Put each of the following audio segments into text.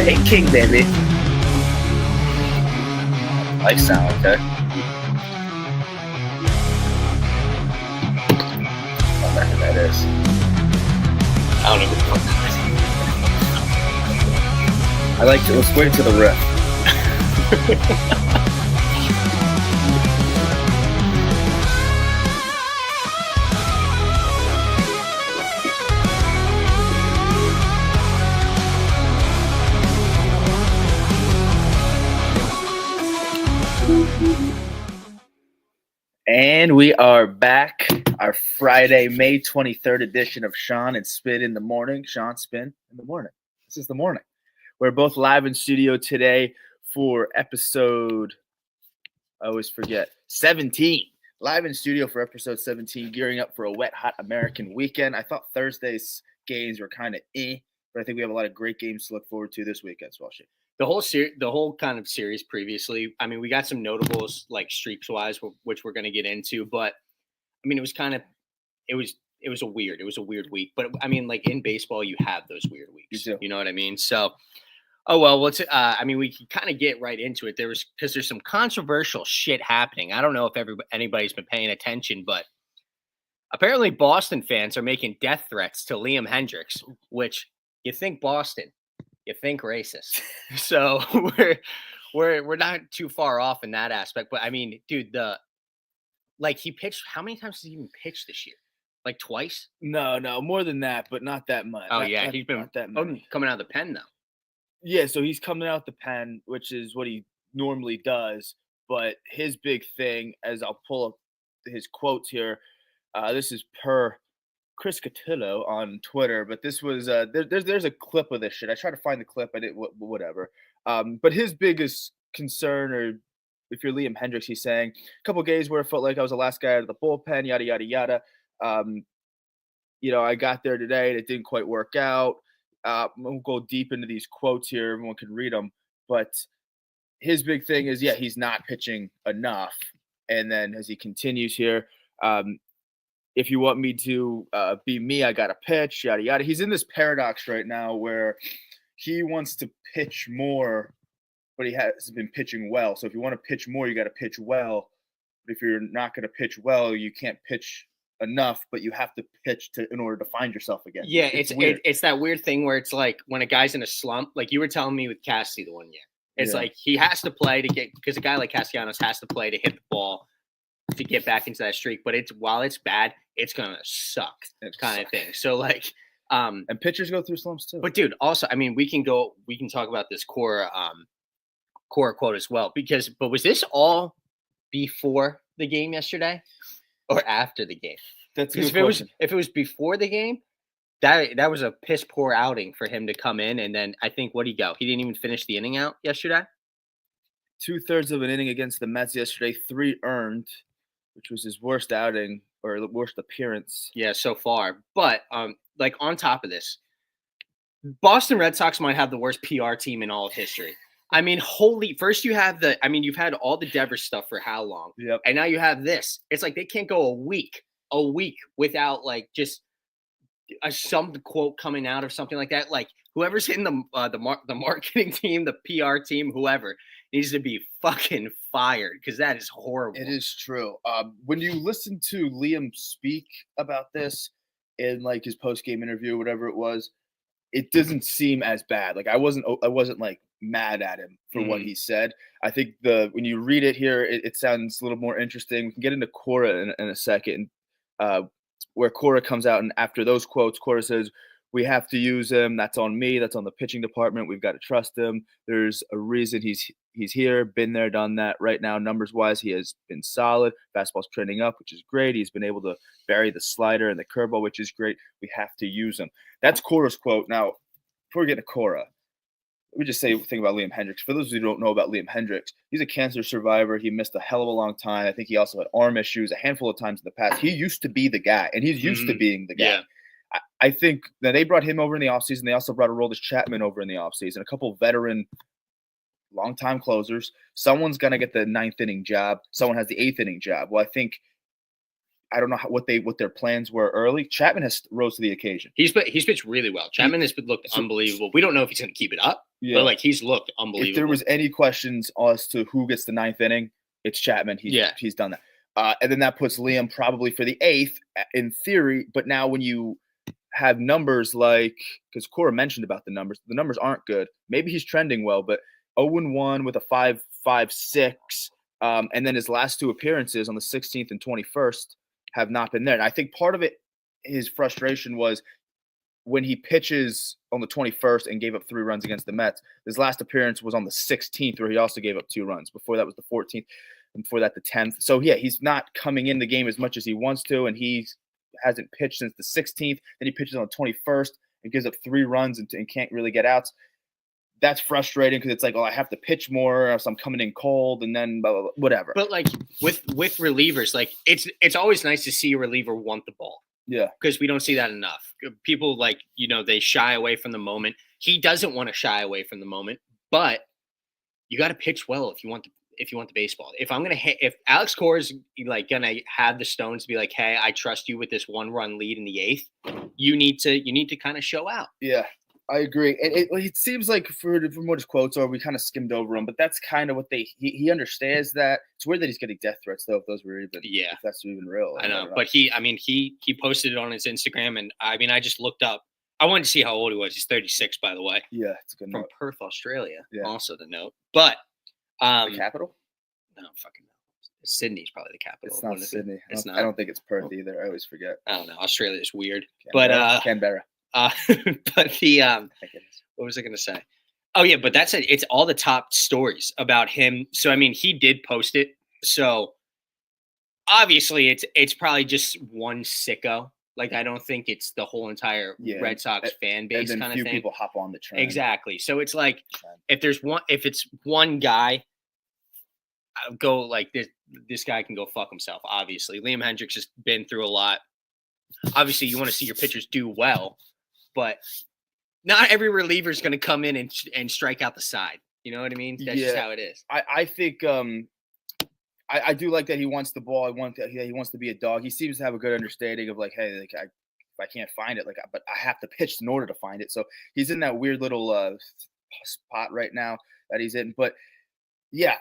Hey, King, baby. Like sound, okay? I don't know who that is. I don't know who the fuck that I like to. Let's wait until the riff. And we are back. Our Friday, May 23rd edition of Sean and Spin in the morning. Sean Spin in the morning. This is the morning. We're both live in studio today for episode, I always forget, 17. Live in studio for episode 17, gearing up for a wet, hot American weekend. I thought Thursday's games were kind of but I think we have a lot of great games to look forward to this weekend, Swashy. The whole kind of series previously, I mean, we got some notables like streaks wise, which we're going to get into, but I mean, it was a weird week, but I mean, like in baseball, you have those weird weeks, you know what I mean? So, oh, well, I mean, we can kind of get right into it. Because there's some controversial shit happening. I don't know if anybody's been paying attention, but apparently Boston fans are making death threats to Liam Hendriks, which you think Boston, you think racist. So we're not too far off in that aspect. But I mean, dude, he pitched. How many times has he even pitched this year? Like twice? No, more than that, but not that much. Oh yeah, he's been coming out of the pen though. Yeah, so he's coming out the pen, which is what he normally does. But his big thing, as I'll pull up his quotes here, this is per Chris Cotillo on Twitter, but this was there's a clip of this shit. I tried to find the clip, I didn't, whatever. But his biggest concern, or if you're Liam Hendriks, he's saying a couple games where it felt like I was the last guy out of the bullpen, yada yada yada. I got there today and it didn't quite work out. We'll go deep into these quotes here. Everyone can read them, but his big thing is, he's not pitching enough. And then as he continues here, if you want me to be me, I got to pitch, yada, yada. He's in this paradox right now where he wants to pitch more, but he has been pitching well. So if you want to pitch more, you got to pitch well. But if you're not going to pitch well, you can't pitch enough, but you have to pitch in order to find yourself again. Yeah, it's that weird thing where it's like when a guy's in a slump, like you were telling me with Cassidy the one year. It's like he has to play to get, because a guy like Castellanos has to play to hit the ball to get back into that streak, but while it's bad, it's gonna suck kind of thing. So and pitchers go through slumps too. But dude, also, I mean, we can talk about this Cora quote as well, but was this all before the game yesterday or after the game? That's a good question. If it was before the game, that was a piss poor outing for him to come in, and then I think what'd he go? He didn't even finish the inning out yesterday. 2/3 of an inning against the Mets yesterday, 3 earned, which was his worst outing or the worst appearance. Yeah, so far. But on top of this, Boston Red Sox might have the worst PR team in all of history. I mean, first you've had all the Devers stuff for how long? Yep. And now you have this. It's like they can't go a week without just some quote coming out or something like that. Like whoever's in the marketing team, the PR team, whoever needs to be fucking fired, because that is horrible. It is true. When you listen to Liam speak about this in his post-game interview, whatever it was, it doesn't seem as bad. I wasn't mad at him for what he said. I think when you read it here, it sounds a little more interesting. We can get into Cora in a second, where Cora comes out, and after those quotes, Cora says, "We have to use him. That's on me. That's on the pitching department. We've got to trust him. There's a reason he's here, been there, done that. Right now, numbers-wise, he has been solid. Fastball's trending up, which is great. He's been able to bury the slider and the curveball, which is great. We have to use him." That's Cora's quote. Now, before we get to Cora, let me just say a thing about Liam Hendriks. For those who don't know about Liam Hendriks, he's a cancer survivor. He missed a hell of a long time. I think he also had arm issues a handful of times in the past. He used to be the guy, and he's used to being the guy. Yeah. I think that they brought him over in the offseason. They also brought Aroldis Chapman over in the offseason. A couple veteran, long-time closers. Someone's going to get the 9th inning job. Someone has the 8th inning job. Well, I don't know what their plans were early. Chapman has rose to the occasion. He's pitched really well. Chapman has looked unbelievable. We don't know if he's going to keep it up. Yeah. But like he's looked If unbelievable. there was any questions as to who gets the 9th inning, it's Chapman. He's done that. And then that puts Liam probably for the 8th in theory. But now when you have numbers like, because Cora mentioned about the numbers aren't good. Maybe he's trending well, but 0-1 with a 5.56, and then his last 2 appearances on the 16th and 21st have not been there. And I think part of it, his frustration was when he pitches on the 21st and gave up 3 runs against the Mets. His last appearance was on the 16th, where he also gave up 2 runs. Before that was the 14th, and before that the 10th. So yeah, he's not coming in the game as much as he wants to, and he hasn't pitched since the 16th. Then he pitches on the 21st and gives up 3 runs and can't really get outs. That's frustrating because it's like, oh, I have to pitch more, or so I'm coming in cold, and then blah, blah, blah, whatever. But like with relievers, like it's always nice to see a reliever want the ball. Yeah, because we don't see that enough. People like, they shy away from the moment. He doesn't want to shy away from the moment, but you got to pitch well if you want the baseball. If Alex Cora is like gonna have the stones to be like, hey, I trust you with this 1-run lead in the 8th, you need to kind of show out. Yeah, I agree. It seems like from what his quotes are, we kind of skimmed over them, but that's kind of what he understands that. It's weird that he's getting death threats though, if those were even, if that's even real. I know, but he posted it on his Instagram, and I just looked up. I wanted to see how old he was. He's 36, by the way. Yeah, it's a good from note. Perth, Australia. Yeah. Also the note, but the capital? No, fucking no. Sydney's probably the capital. It's not Sydney. It's not. I don't think it's Perth either. I always forget. I don't know. Australia is weird. Canberra. But what was I gonna say? Oh yeah, but that's it. It's all the top stories about him. So he did post it. So obviously it's probably just one sicko. Like I don't think it's the whole entire Red Sox fan base kind of thing. Few people hop on the train. Exactly. So it's like if it's one guy, I'll go like this. This guy can go fuck himself. Obviously, Liam Hendriks has been through a lot. Obviously, you want to see your pitchers do well, but not every reliever is going to come in and strike out the side. You know what I mean? That's just how it is. I think I do like that he wants the ball. He wants to be a dog. He seems to have a good understanding of like, hey, like if I can't find it, but I have to pitch in order to find it. So he's in that weird little spot right now that he's in. But yeah,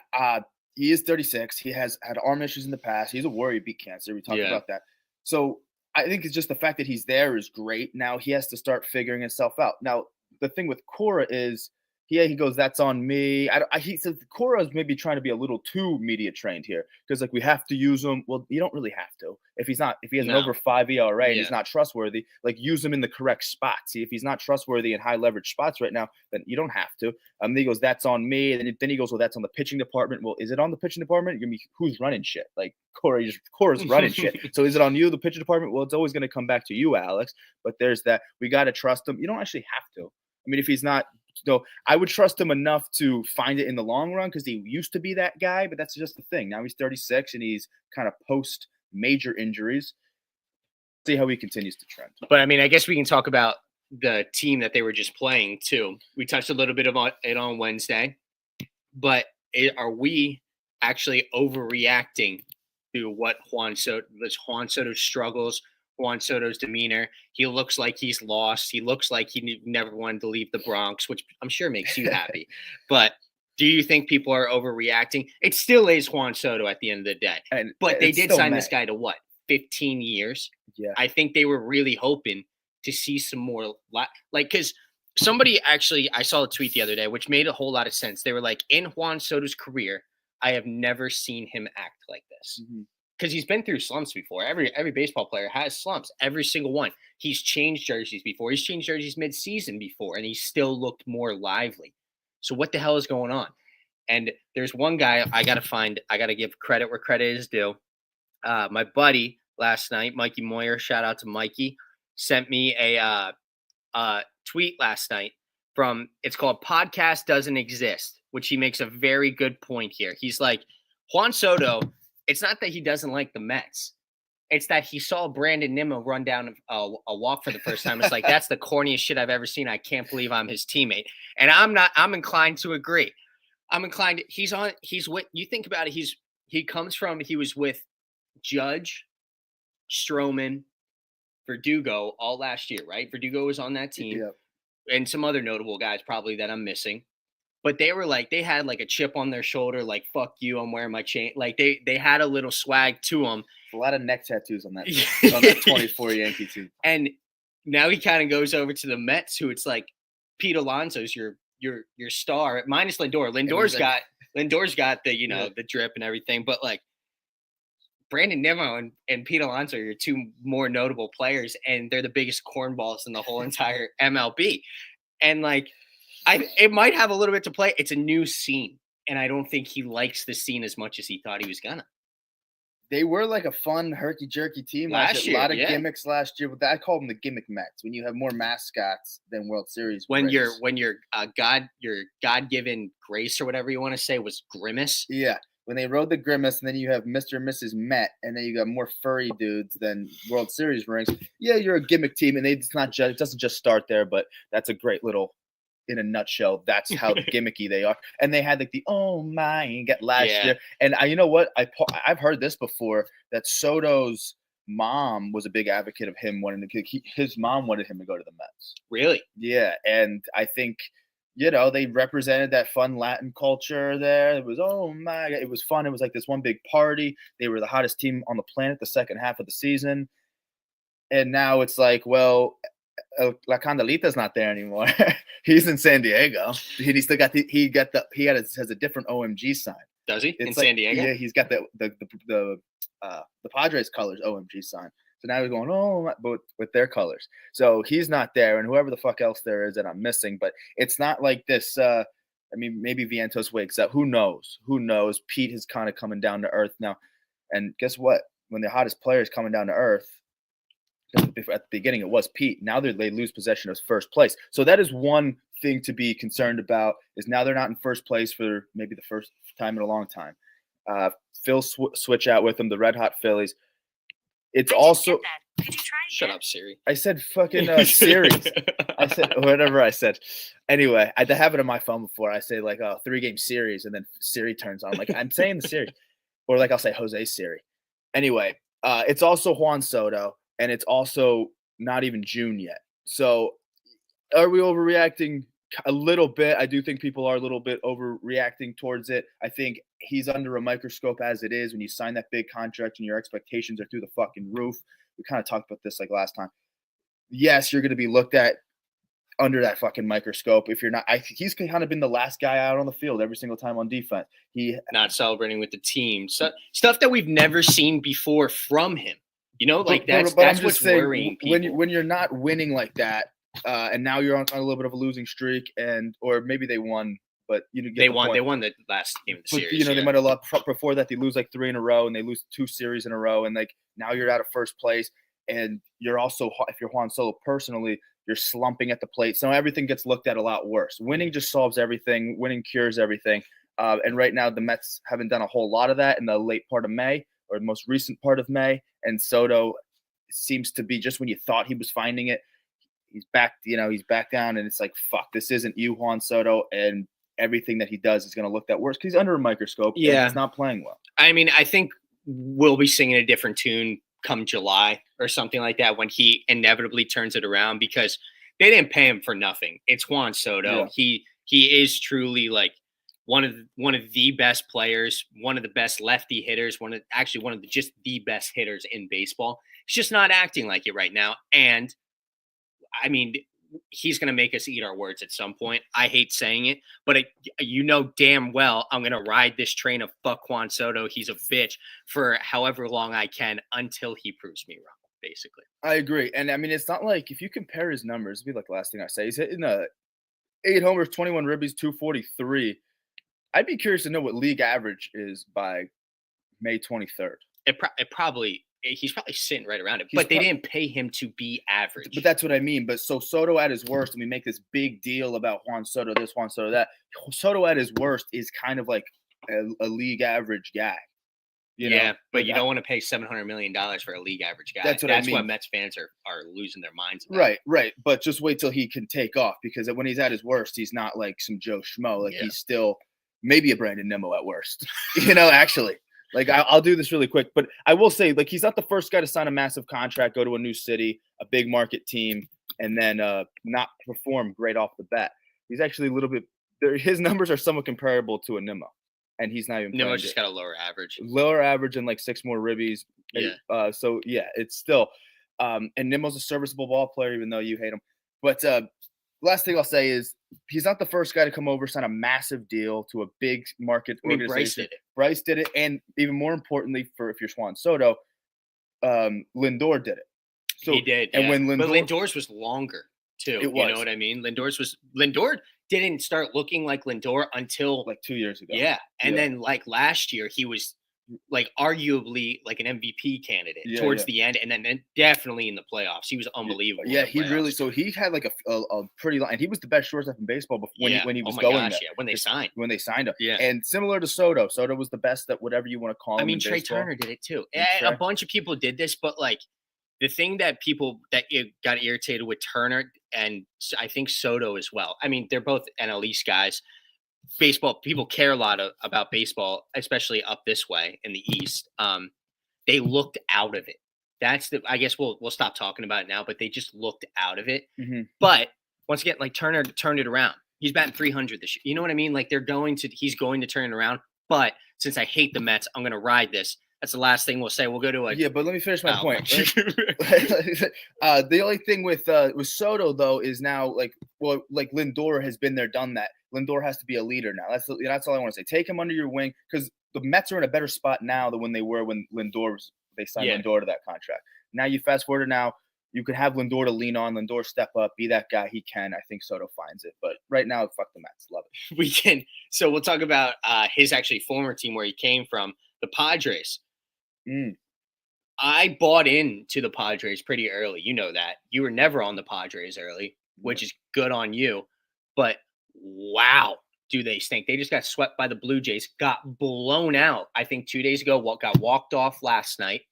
he is 36. He has had arm issues in the past. He's a warrior, beat cancer. We talked about that. So I think it's just the fact that he's there is great. Now he has to start figuring himself out. Now the thing with Cora is, he goes, that's on me. He says Cora is maybe trying to be a little too media trained here because like we have to use him. Well, you don't really have to. If he has an over 5 ERA and he's not trustworthy, like use him in the correct spots. See, if he's not trustworthy in high leverage spots right now, then you don't have to. Then he goes, that's on me. And then he goes, well, that's on the pitching department. Well, is it on the pitching department? Who's running shit? Like Cora's running shit. So is it on you, the pitching department? Well, it's always going to come back to you, Alex. But there's that. We got to trust him. You don't actually have to. If he's not. So I would trust him enough to find it in the long run because he used to be that guy, but that's just the thing. Now he's 36 and he's kind of post major injuries. See how he continues to trend. But I guess we can talk about the team that they were just playing too. We touched a little bit about it on Wednesday, but are we actually overreacting to what Juan Soto's struggles? Juan Soto's demeanor. He looks like he's lost. He looks like he never wanted to leave the Bronx, which I'm sure makes you happy. But do you think people are overreacting? It still is Juan Soto at the end of the day. But they did sign this guy to what? 15 years? Yeah. I think they were really hoping to see some more because somebody actually, I saw a tweet the other day, which made a whole lot of sense. They were like, in Juan Soto's career, I have never seen him act like this. Mm-hmm. Because he's been through slumps before. Every baseball player has slumps. Every single one. He's changed jerseys before. He's changed jerseys mid-season before, and he still looked more lively. So what the hell is going on? And there's one guy I got to give credit where credit is due. My buddy last night, Mikey Moyer, shout out to Mikey, sent me a tweet last night it's called Podcast Doesn't Exist, which he makes a very good point here. He's like, Juan Soto, it's not that he doesn't like the Mets. It's that he saw Brandon Nimmo run down a walk for the first time. It's like, that's the corniest shit I've ever seen. I can't believe I'm his teammate. And I'm inclined to agree. You think about it. He was with Judge, Stroman, Verdugo all last year, right? Verdugo was on that team. Yep. and some other notable guys probably that I'm missing. But they were like, they had like a chip on their shoulder, like "fuck you, I'm wearing my chain." Like they had a little swag to them. A lot of neck tattoos on that 24 Yankee team. And now he kind of goes over to the Mets, who it's like Pete Alonso's your star, minus Lindor. Lindor's got the the drip and everything, but like Brandon Nimmo and Pete Alonso are your two more notable players, and they're the biggest cornballs in the whole entire MLB. And like, it might have a little bit to play. It's a new scene, and I don't think he likes the scene as much as he thought he was gonna. They were like a fun herky-jerky team Last year, a lot of yeah. gimmicks last year, but I call them the gimmick Mets. When you have more mascots than World Series When rings. your God-given grace or whatever you want to say was Grimace. Yeah, when they rode the Grimace, and then you have Mr. and Mrs. Met, and then you got more furry dudes than World Series rings. Yeah, you're a gimmick team, and it doesn't just start there, but that's a great little, in a nutshell, that's how gimmicky they are. And they had like the "oh my" last year, and you know what? I've heard this before, that Soto's mom was a big advocate of him wanting to. His mom wanted him to go to the Mets. Really? Yeah, and I think they represented that fun Latin culture there. It was "oh my," it was fun. It was like this one big party. They were the hottest team on the planet the second half of the season, and now it's like, well, La Candelita's not there anymore. He's in San Diego. He still got has a different OMG sign. Does he? It's in San Diego? Yeah, he's got the Padres colors OMG sign. So now he's going, oh, but with their colors. So he's not there, and whoever the fuck else there is that I'm missing. But it's not like this. I mean, maybe Vientos wakes up. Who knows? Who knows? Pete is kind of coming down to earth now. And guess what? When the hottest player is coming down to earth, at the beginning it was Pete. Now they lose possession of first place. So that is one thing to be concerned about, is now they're not in first place for maybe the first time in a long time. Phil switch out with them, the Red Hot Phillies. It's also – Could you try Shut up, Siri. I said fucking series. I said whatever I said. Anyway, I have it on my phone before. I say like a 3-game series, and then Siri turns on. Like, I'm saying the series. Or like I'll say Jose Siri. Anyway, it's also Juan Soto. And it's also not even June yet. So are we overreacting a little bit? I do think people are a little bit overreacting towards it. I think he's under a microscope as it is. When you sign that big contract and your expectations are through the fucking roof. We kind of talked about this like last time. Yes, you're going to be looked at under that fucking microscope. If you're not, he's kind of been the last guy out on the field every single time on defense. He not celebrating with the team. Stuff that we've never seen before from him. That's what's worrying people. When you're not winning like that, and now you're on a little bit of a losing streak, or maybe they won, but they won. They won the last game of the series. They might have lost before that. They lose like 3 in a row, and they lose 2 series in a row, and like now you're out of first place, and you're also, if you're Juan Soto personally, you're slumping at the plate, so everything gets looked at a lot worse. Winning just solves everything. Winning cures everything, and right now the Mets haven't done a whole lot of that in the late part of May, or the most recent part of May. And Soto seems to be, just when you thought he was finding it, he's back down, and it's like, fuck, this isn't you, Juan Soto, and everything that he does is going to look that worse because he's under a microscope. Yeah. And he's not playing well. I mean, I think we'll be singing a different tune come July or something like that when he inevitably turns it around, because they didn't pay him for nothing. It's Juan Soto. Yeah. He is truly like one of the best players, one of the best lefty hitters, one of the best hitters in baseball. He's just not acting like it right now. And I mean, he's going to make us eat our words at some point. I hate saying it, but damn well I'm going to ride this train of fuck Juan Soto. He's a bitch for however long I can until he proves me wrong, basically. I agree. And I mean, it's not like, if you compare his numbers, it'd be like the last thing I say. He's hitting 8 homers, 21 ribbies, 243. I'd be curious to know what league average is by May 23rd. He's probably sitting right around it, but they didn't pay him to be average. But that's what I mean. But so Soto at his worst, and we make this big deal about Juan Soto this, Juan Soto that. Soto at his worst is kind of like a league average guy. But you don't want to pay $700 million for a league average guy. That's what I mean. Mets fans are losing their minds about. Right. But just wait till he can take off, because when he's at his worst, he's not like some Joe Schmo. Like he's still maybe a Brandon Nimmo at worst. Actually. Like, I'll do this really quick, but I will say, like, he's not the first guy to sign a massive contract, go to a new city, a big market team, and then not perform great off the bat. He's actually a little bit. His numbers are somewhat comparable to a Nimmo, and he's not even Nimmo playing just good. got a lower average. Lower average and like 6 more ribbies. Yeah. So yeah, it's still. And Nimmo's a serviceable ball player, even though you hate him. But last thing I'll say is he's not the first guy to come over, sign a massive deal to a big market I mean, organization. Bryce did it. Bryce did it, and even more importantly, for if you're Juan Soto, Lindor did it. So He did, and yeah. when But Lindor, Lindor's was longer too. It You was. know what I mean? Lindor didn't start looking like Lindor until like 2 years ago. yeah, and Yeah. then like last year he was like arguably like an MVP candidate Yeah, towards yeah. the end, and then definitely in the playoffs he was unbelievable. in Yeah, the he really. playoffs. So he had like a pretty long, and he was the best shortstop in baseball before when he oh was my going gosh, there. yeah, when they Just signed. when they signed him. Yeah. And similar to Soto, Soto was the best at whatever you want to call him. I mean, in Trey baseball. Turner did it too. And A Trey. bunch of people did this, but like the thing that people that it got irritated with Turner and I think Soto as well. I mean, they're both NL East guys. Baseball people care a lot about baseball, especially up this way in the East. They looked out of it. That's the. I guess we'll stop talking about it now, but they just looked out of it. Mhm. But once again, like Turner turned it around. He's batting 300 this year. You know what I mean? Like he's going to turn it around. But since I hate the Mets, I'm going to ride this. That's the last thing we'll say. We'll go to a Yeah, but let me finish my oh, point. my- The only thing with Soto though is now like Lindor has been there, done that. Lindor has to be a leader now. That's all I want to say. Take him under your wing because the Mets are in a better spot now than when they were when they signed Yeah. Lindor to that contract. Now you fast forward to now, you can have Lindor to lean on. Lindor step up, be that guy. He can. I think Soto finds it, but right now, fuck the Mets. Love it. we can. So we'll talk about his actually former team where he came from, the Padres. Mm. I bought into the Padres pretty early. You know that. You were never on the Padres early, which is good on you. But wow, do they stink. They just got swept by the Blue Jays, got blown out, I think 2 days ago, got walked off last night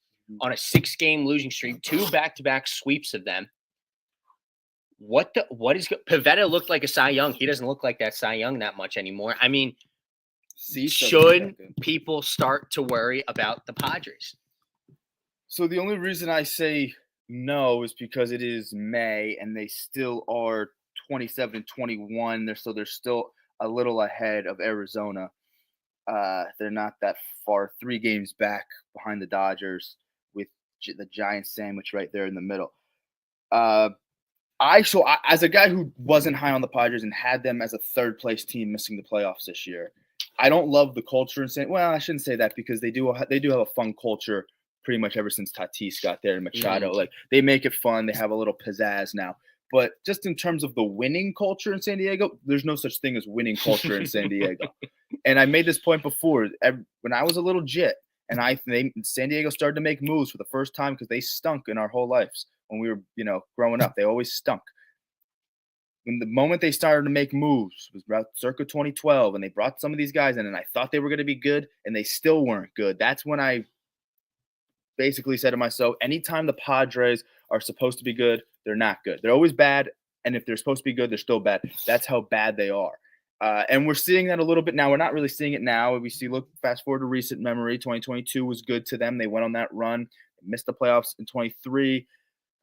on a 6-game losing streak, 2 back-to-back sweeps of them. What is Pivetta looked like a Cy Young. He doesn't look like that Cy Young that much anymore. I mean, should people start to worry about the Padres? So the only reason I say no is because it is May and they still are 27-21. They're still a little ahead of Arizona. They're not that far, 3 games back behind the Dodgers with the Giants sandwich right there in the middle. As a guy who wasn't high on the Padres and had them as a third place team missing the playoffs this year, I don't love the culture and saying, well, I shouldn't say that because they do have a fun culture pretty much ever since Tatis got there and Machado. Mhm. Like they make it fun. They have a little pizzazz now. But just in terms of the winning culture in San Diego, there's no such thing as winning culture in San Diego. And I made this point before. When I was a little jit, and San Diego started to make moves for the first time because they stunk in our whole lives when we were, growing up. They always stunk. When the moment they started to make moves was about circa 2012, and they brought some of these guys in, and I thought they were going to be good, and they still weren't good. That's when I basically said to myself, anytime the Padres are supposed to be good, they're not good. They're always bad, and if they're supposed to be good, they're still bad. That's how bad they are. And we're seeing that a little bit now. We're not really seeing it now. Fast forward to recent memory. 2022 was good to them. They went on that run, missed the playoffs in 23.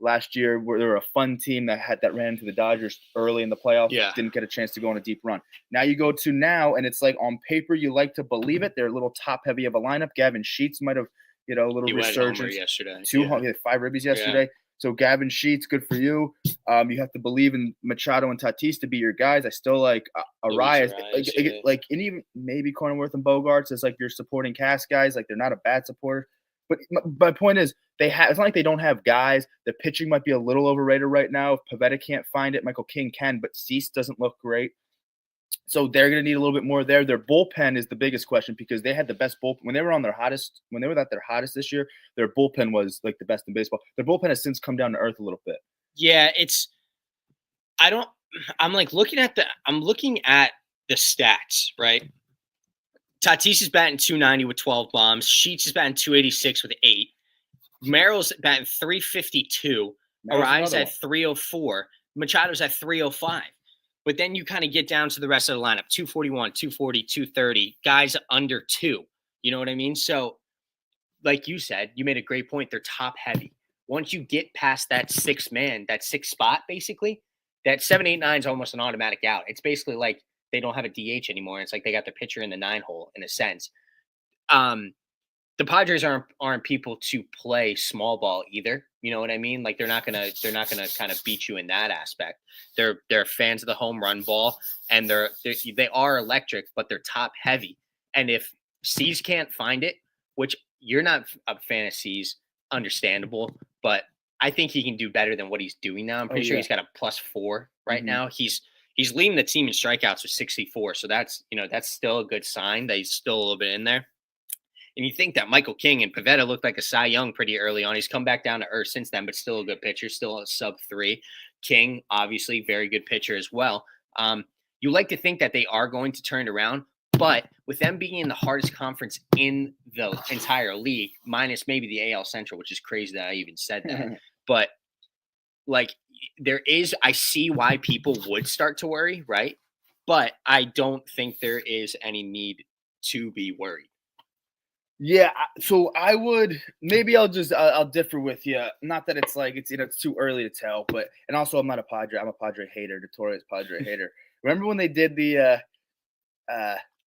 Last year, where they were a fun team that ran into the Dodgers early in the playoffs. Yeah. Didn't get a chance to go on a deep run. Now you go to now, and it's like on paper, you like to believe it. They're a little top heavy of a lineup. Gavin Sheets might have, a little He went resurgence. yesterday. 5 ribbies yesterday. So Gavin Sheets, good for you. You have to believe in Machado and Tatis to be your guys. I still like Arias, and even maybe Cronenworth and Bogarts as like your supporting cast guys. Like they're not a bad supporter. But my point is, it's not like they don't have guys. The pitching might be a little overrated right now. If Pivetta can't find it, Michael King can, but Cease doesn't look great. So they're going to need a little bit more there. Their bullpen is the biggest question because they had the best bullpen when they were at their hottest this year. Their bullpen was like the best in baseball. Their bullpen has since come down to earth a little bit. Yeah, I'm looking at the stats, right? Tatis is batting 290 with 12 bombs. Sheets is batting 286 with 8. Merrill's batting 352. Arias at 304. Machado's at 305. But then you kind of get down to the rest of the lineup, 241, 240, 230, guys under 2. You know what I mean? So, like you said, you made a great point. They're top heavy. once you get past that that sixth spot, basically, that 7, 8, 9 is almost an automatic out. It's basically like they don't have a DH anymore. It's like they got the pitcher in the 9 hole in a sense. The Padres aren't people to play small ball either. You know what I mean? Like they're not gonna kind of beat you in that aspect. They're fans of the home run ball, and they are electric, but they're top heavy. And if Cease can't find it, which you're not a fan of Cease, understandable, but I think he can do better than what he's doing now. I'm pretty sure he's got a +4 right now. He's leading the team in strikeouts with 64, so that's still a good sign that he's still a little bit in there. And you think that Michael King and Pivetta looked like a Cy Young pretty early on. He's come back down to earth since then, but still a good pitcher, still a sub-3. King, obviously, very good pitcher as well. You like to think that they are going to turn it around, but with them being in the hardest conference in the entire league, minus maybe the AL Central, which is crazy that I even said that, but like I see why people would start to worry, right? But I don't think there is any need to be worried. Yeah, so I would I'll differ with you. Not that it's like it's too early to tell, but and also I'm not a Padre. I'm a Padre hater, notorious Padre hater. Remember when they did the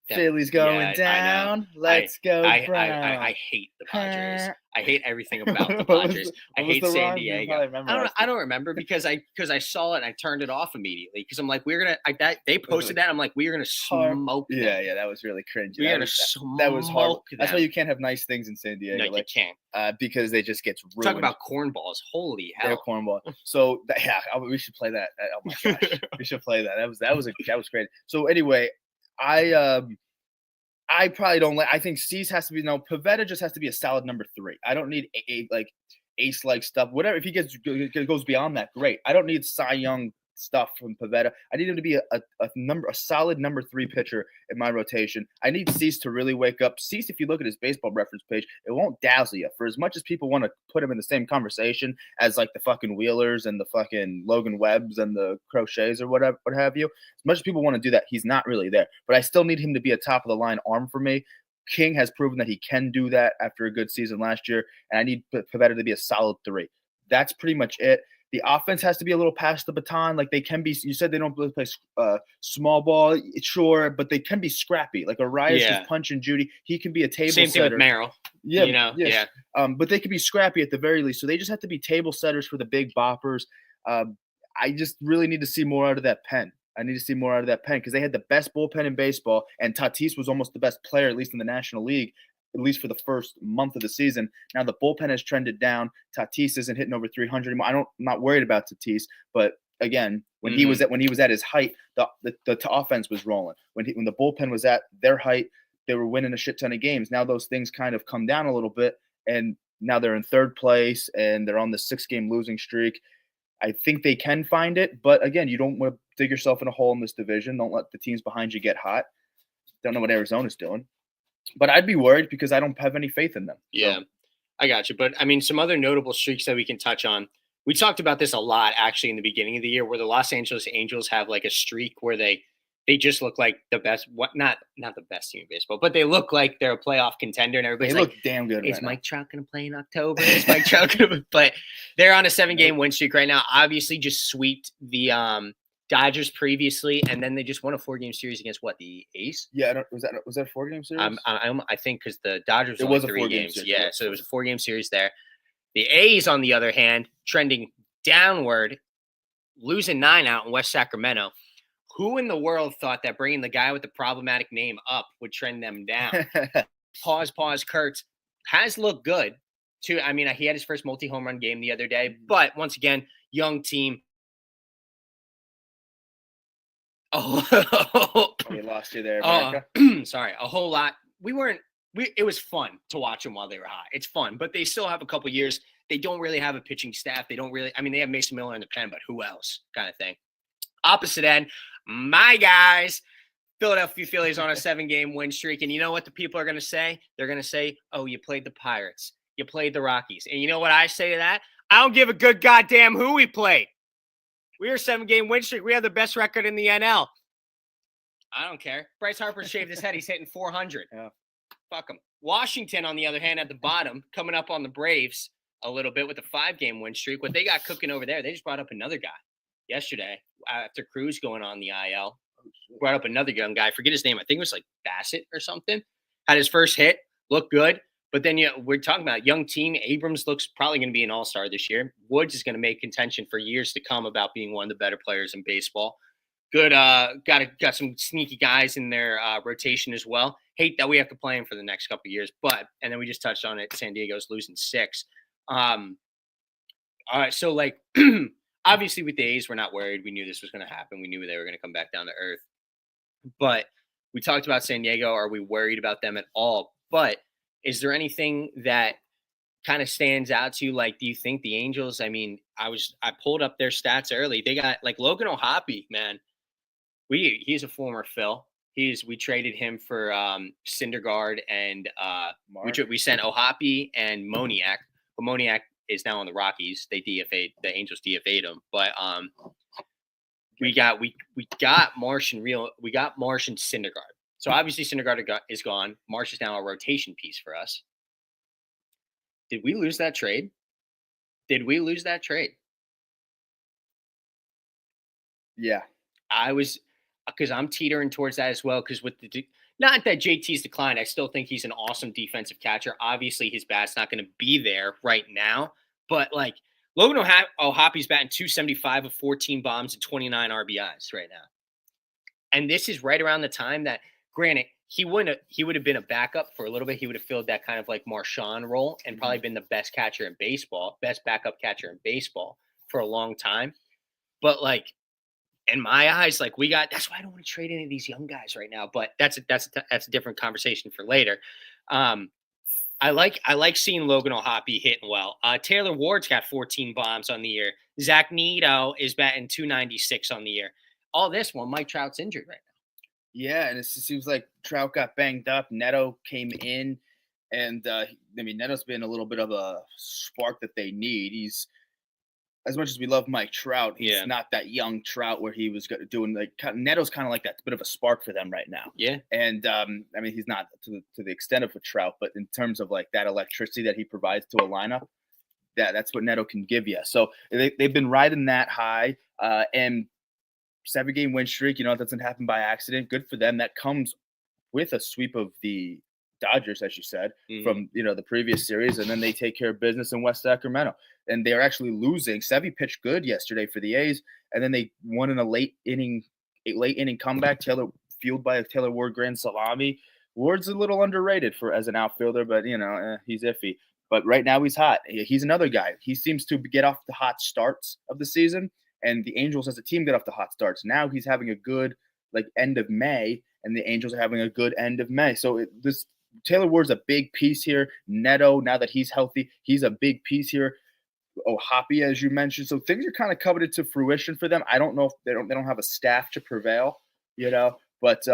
Phillies going down? Let's go Brown. I hate the Padres. I hate everything about the Padres. I hate San Diego. I don't remember because I saw it and I turned it off immediately because I'm like they posted that. I'm like, we're gonna smoke them. Yeah, that was really cringy. We're gonna smoke that was hard. them. That's why you can't have nice things in San Diego. No, you can't. Because they just gets ruined. Talk about cornballs. Holy hell. They're cornball. So we should play that. Oh my gosh. We should play that. That was great. So anyway, I probably don't I think Cease has to be Pivetta just has to be a solid number 3. I don't need like ace-like stuff. Whatever, if he goes beyond that, great. I don't need Cy Young stuff from Pivetta. I need him to be a solid number 3 pitcher in my rotation. I need Cease to really wake up. Cease, if you look at his baseball reference page, it won't dazzle you. For as much as people want to put him in the same conversation as like the fucking Wheelers and the fucking Logan Webbs and the Crochets or what have you, as much as people want to do that, he's not really there. But I still need him to be a top of the line arm for me. King has proven that he can do that after a good season last year, and I need Pivetta to be a solid 3. That's pretty much it. The offense has to be a little past the baton. Like they can be. You said they don't play small ball, sure, but they can be scrappy. Like Arias is punching Judy. He can be a table setter. Same thing with Merrill. Yeah, yes. But they could be scrappy at the very least. So they just have to be table setters for the big boppers. I just really need to see more out of that pen. I need to see more out of that pen because they had the best bullpen in baseball, and Tatis was almost the best player, at least in the National League, at least for the first month of the season. Now the bullpen has trended down. Tatis isn't hitting over 300 anymore. I'm not worried about Tatis, but again, when he was at his height, the offense was rolling. When the bullpen was at their height, they were winning a shit ton of games. Now those things kind of come down a little bit, and now they're in 3rd place and they're on the 6-game losing streak. I think they can find it, but again, you don't want to dig yourself in a hole in this division. Don't let the teams behind you get hot. Don't know what Arizona's doing. But I'd be worried because I don't have any faith in them. Yeah, I got you. But, I mean, some other notable streaks that we can touch on. We talked about this a lot, actually, in the beginning of the year, where the Los Angeles Angels have, like, a streak where they just look like the best – not the best team in baseball, but they look like they're a playoff contender. And everybody's look damn good is Mike Trout going to play in October? Is Mike Trout going to – but they're on a 7-game win streak right now. Obviously, just sweeped the Dodgers previously, and then they just won a 4-game series against the A's? Yeah, was that a 4-game series? I think because the Dodgers was a 3 games. Series, yeah, so it was a 4-game series there. The A's, on the other hand, trending downward, losing 9 out in West Sacramento. Who in the world thought that bringing the guy with the problematic name up would trend them down? Pause, Kurtz has looked good, too. I mean, he had his first multi-home run game the other day, but once again, young team. We lost you there, America. Sorry, a whole lot. It was fun to watch them while they were hot. It's fun, but they still have a couple years. They don't really have a pitching staff. They have Mason Miller in the pen, but who else kind of thing. Opposite end, my guys, Philadelphia Phillies on a 7-game win streak. And you know what the people are going to say? They're going to say, oh, you played the Pirates. You played the Rockies. And you know what I say to that? I don't give a good goddamn who we played. We are a 7-game win streak. We have the best record in the NL. I don't care. Bryce Harper shaved his head. He's hitting 400. Yeah. Fuck him. Washington, on the other hand, at the bottom, coming up on the Braves. a little bit with a 5-game win streak. What they got cooking over there, they just brought up another guy yesterday after Cruz going on the IL. Brought up another young guy. I forget his name. I think it was like Bassett or something. Had his first hit, looked good. But then we're talking about young team. Abrams looks probably going to be an all-star this year. Woods is going to make contention for years to come about being one of the better players in baseball. Good. Got some sneaky guys in their rotation as well. Hate that we have to play him for the next couple of years, and then we just touched on it. San Diego's losing 6. All right, so like obviously with the A's, we're not worried. We knew this was going to happen. We knew they were going to come back down to earth. But we talked about San Diego. Are we worried about them at all? But is there anything that kind of stands out to you? Like, do you think the Angels? I mean, I pulled up their stats early. They got like Logan O'Hoppe, man. He's a former Phil. We traded him for Syndergaard and we sent O'Hoppe and Moniak. But Moniak is now on the Rockies. The Angels DFA'd him. But we got Marsh and Syndergaard. So obviously Syndergaard is gone. Marsh is now a rotation piece for us. Did we lose that trade? Yeah. Because I'm teetering towards that as well. Because with not that JT's declined, I still think he's an awesome defensive catcher. Obviously, his bat's not going to be there right now. But like Logan O'Hoppe's batting .275 with 14 bombs and 29 RBIs right now. And this is right around the time that, granted, he would have been a backup for a little bit. He would have filled that kind of like Marchand role and probably been the best backup catcher in baseball for a long time. But like, in my eyes, like that's why I don't want to trade any of these young guys right now. But that's a different conversation for later. I like seeing Logan O'Hoppe hitting well. Taylor Ward's got 14 bombs on the year. Zach Neto is batting .296 on the year. All this while Mike Trout's injured right now. Yeah, and it seems like Trout got banged up. Neto came in, and Neto's been a little bit of a spark that they need. He's, as much as we love Mike Trout, he's not that young Trout where he was doing like Neto's kind of like that bit of a spark for them right now. Yeah, and he's not to the extent of a Trout, but in terms of like that electricity that he provides to a lineup, that's what Neto can give you. So they've been riding that high, and 7-game win streak. That doesn't happen by accident. Good for them. That comes with a sweep of the Dodgers, as you said, from the previous series, and then they take care of business in West Sacramento. And they're actually losing. Sevy pitched good yesterday for the A's, and then they won in a late inning comeback. Fueled by a Taylor Ward grand salami. Ward's a little underrated as an outfielder, but he's iffy. But right now he's hot. He's another guy. He seems to get off the hot starts of the season, and the Angels as a team get off the hot starts. Now he's having a good end of May, and the Angels are having a good end of May. So this Taylor Ward's a big piece here. Neto, now that he's healthy, he's a big piece here. O'Hoppe, as you mentioned. So things are kind of coveted to fruition for them. I don't know if they don't have a staff to prevail, but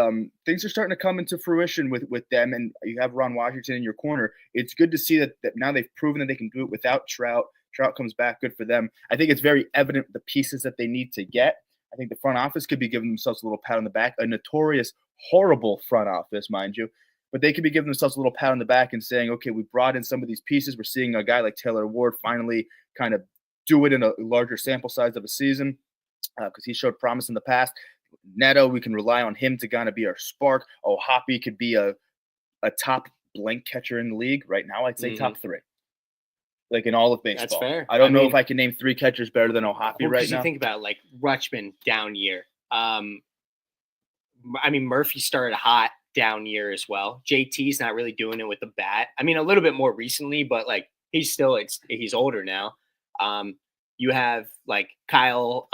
things are starting to come into fruition with them. And you have Ron Washington in your corner. It's good to see that now they've proven that they can do it without Trout. Trout comes back, good for them. I think it's very evident the pieces that they need to get. I think the front office could be giving themselves a little pat on the back, a notorious, horrible front office, mind you. But they could be giving themselves a little pat on the back and saying, okay, we brought in some of these pieces. We're seeing a guy like Taylor Ward finally kind of do it in a larger sample size of a season because he showed promise in the past. Neto, we can rely on him to kind of be our spark. O'Hoppe could be a top blank catcher in the league. Right now, I'd say top 3. Like in all of baseball. That's fair. I don't know if I can name 3 catchers better than O'Hoppe right now. You think about like Rutschman down year. Murphy started hot down year as well. JT's not really doing it with the bat. A little bit more recently, but like he's older now. You have like Kyle,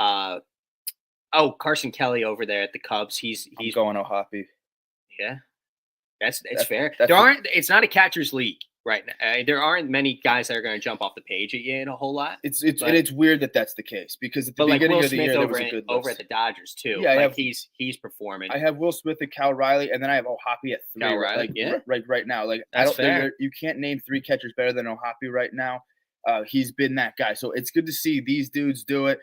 Carson Kelly over there at the Cubs. He's going O'Hoppe. Yeah, that's fair. It's not a catcher's league right now. There aren't many guys that are going to jump off the page at you in a whole lot. It's weird that that's the case because at the beginning of the year there was a good list. Over at the Dodgers too. Yeah, he's performing. I have Will Smith and Cal Riley, and then I have O'Hoppe at 3. Cal Riley, right now. Like that's fair. You can't name 3 catchers better than O'Hoppe right now. He's been that guy, so it's good to see these dudes do it.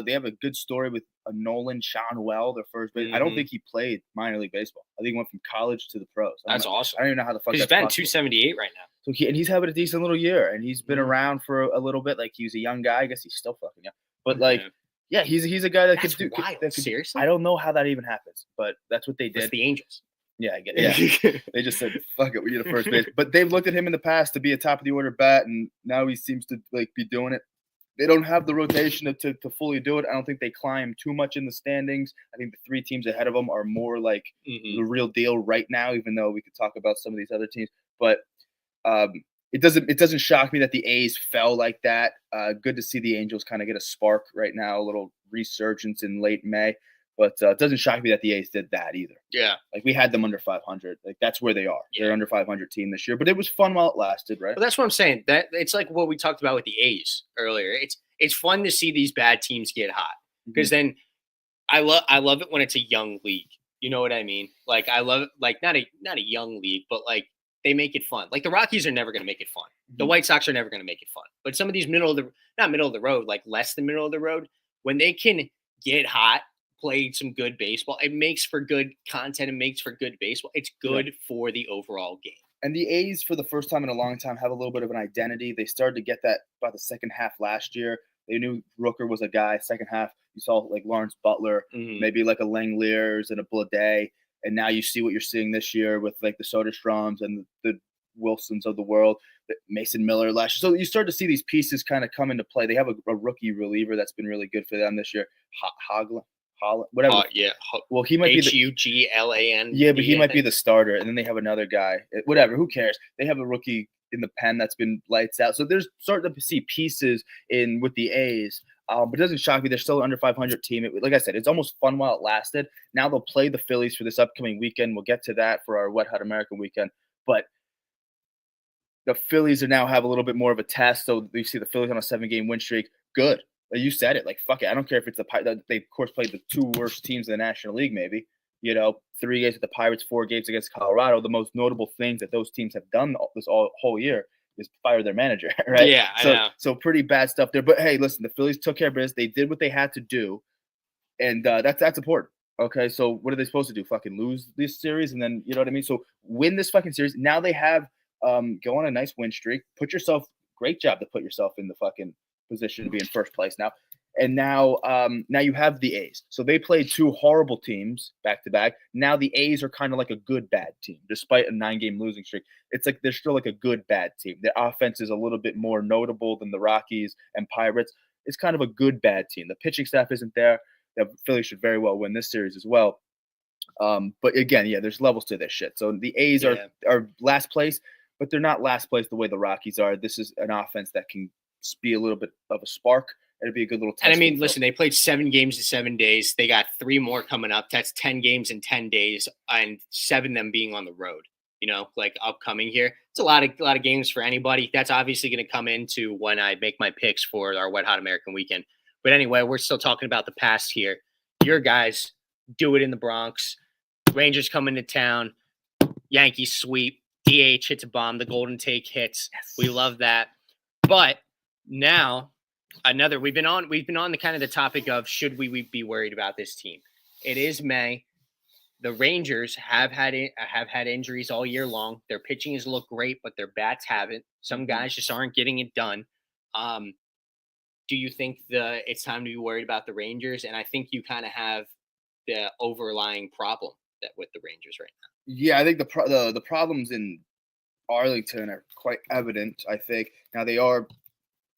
They have a good story with a Nolan Schanuel, their first base. I don't think he played minor league baseball. I think he went from college to the pros. That's awesome. I don't even know how the fuck He's that's batting possible. 278 right now. So he's having a decent little year, and he's been around for a little bit. Like, he was a young guy. I guess he's still fucking young. But yeah, he's a guy that That's could do. wild. Seriously? I don't know how that even happens, but that's what they did. It's the Angels. Yeah, I get it. Yeah. They just said, fuck it, we need a first base. But they've looked at him in the past to be a top of the order bat, and now he seems to be doing it. They don't have the rotation to fully do it. I don't think they climb too much in the standings. I think the 3 teams ahead of them are more like the real deal right now, even though we could talk about some of these other teams. But it doesn't shock me that the A's fell like that. Good to see the Angels kind of get a spark right now, a little resurgence in late May. But it doesn't shock me that the A's did that either. Yeah. Like, we had them under 500. Like, that's where they are. Yeah. They're under 500 team this year. But it was fun while it lasted, right? Well, that's what I'm saying. That it's like what we talked about with the A's earlier. It's fun to see these bad teams get hot, because then I love it when it's a young league. You know what I mean? Like, I love it, like not a young league, but like they make it fun. Like, the Rockies are never going to make it fun. The White Sox are never going to make it fun. But some of these not middle of the road, like less than middle of the road, when they can get hot, play some good baseball, it makes for good content. It makes for good baseball. It's good for the overall game. And the A's, for the first time in a long time, have a little bit of an identity. They started to get that about the second half last year. They knew Rooker was a guy. Second half, you saw like Lawrence Butler, maybe like a Langeliers and a Bleday. And now you see what you're seeing this year with like the Soderstroms and the Wilsons of the world, Mason Miller last year. So you start to see these pieces kind of come into play. They have a rookie reliever that's been really good for them this year, Holland, whatever. Well, he might be Huglan. Yeah, but he might be the starter, and then they have another guy. Whatever, who cares? They have a rookie in the pen that's been lights out. So there's starting to see pieces with the A's. But it doesn't shock me. They're still an under 500 team. Like I said, it's almost fun while it lasted. Now they'll play the Phillies for this upcoming weekend. We'll get to that for our Wet Hot American weekend. But the Phillies now have a little bit more of a test. So you see the Phillies on a 7-game win streak. Good. You said it. Like, fuck it. I don't care if it's they, of course, played the 2 worst teams in the National League, maybe. 3 games with the Pirates, 4 games against Colorado. The most notable things that those teams have done this whole year is fire their manager, right? Yeah, I know. So pretty bad stuff there. But, hey, listen, the Phillies took care of business. They did what they had to do, and that's important. Okay, so what are they supposed to do? Fucking lose this series, and then, you know what I mean? So win this fucking series. Now they have go on a nice win streak. Great job to put yourself in the fucking position to be in first place now. And now you have the A's. So they played 2 horrible teams back to back. Now the A's are kind of like a good bad team, despite a 9-game losing streak. It's like they're still like a good bad team. Their offense is a little bit more notable than the Rockies and Pirates. It's kind of a good bad team. The pitching staff isn't there. The Phillies should very well win this series as well. But again, there's levels to this shit. So the A's are last place, but they're not last place the way the Rockies are. This is an offense that can be a little bit of a spark. It'd be a good little test. And I mean, listen, they played 7 games in 7 days. They got 3 more coming up. That's 10 games in 10 days, and 7 of them being on the road. Like upcoming here. It's a lot of games for anybody. That's obviously going to come into when I make my picks for our Wet Hot American weekend. But anyway, we're still talking about the past here. Your guys do it in the Bronx. Rangers come into town. Yankees sweep. DH hits a bomb. The Golden Take hits. Yes. We love that. But now we've been on the kind of the topic of should we be worried about this team? It is May. The Rangers have had injuries all year long. Their pitching has looked great, but their bats haven't. Some guys just aren't getting it done. Do you think it's time to be worried about the Rangers? And I think you kind of have the overlying problem with the Rangers right now. Yeah, I think the problems in Arlington are quite evident. I think now they are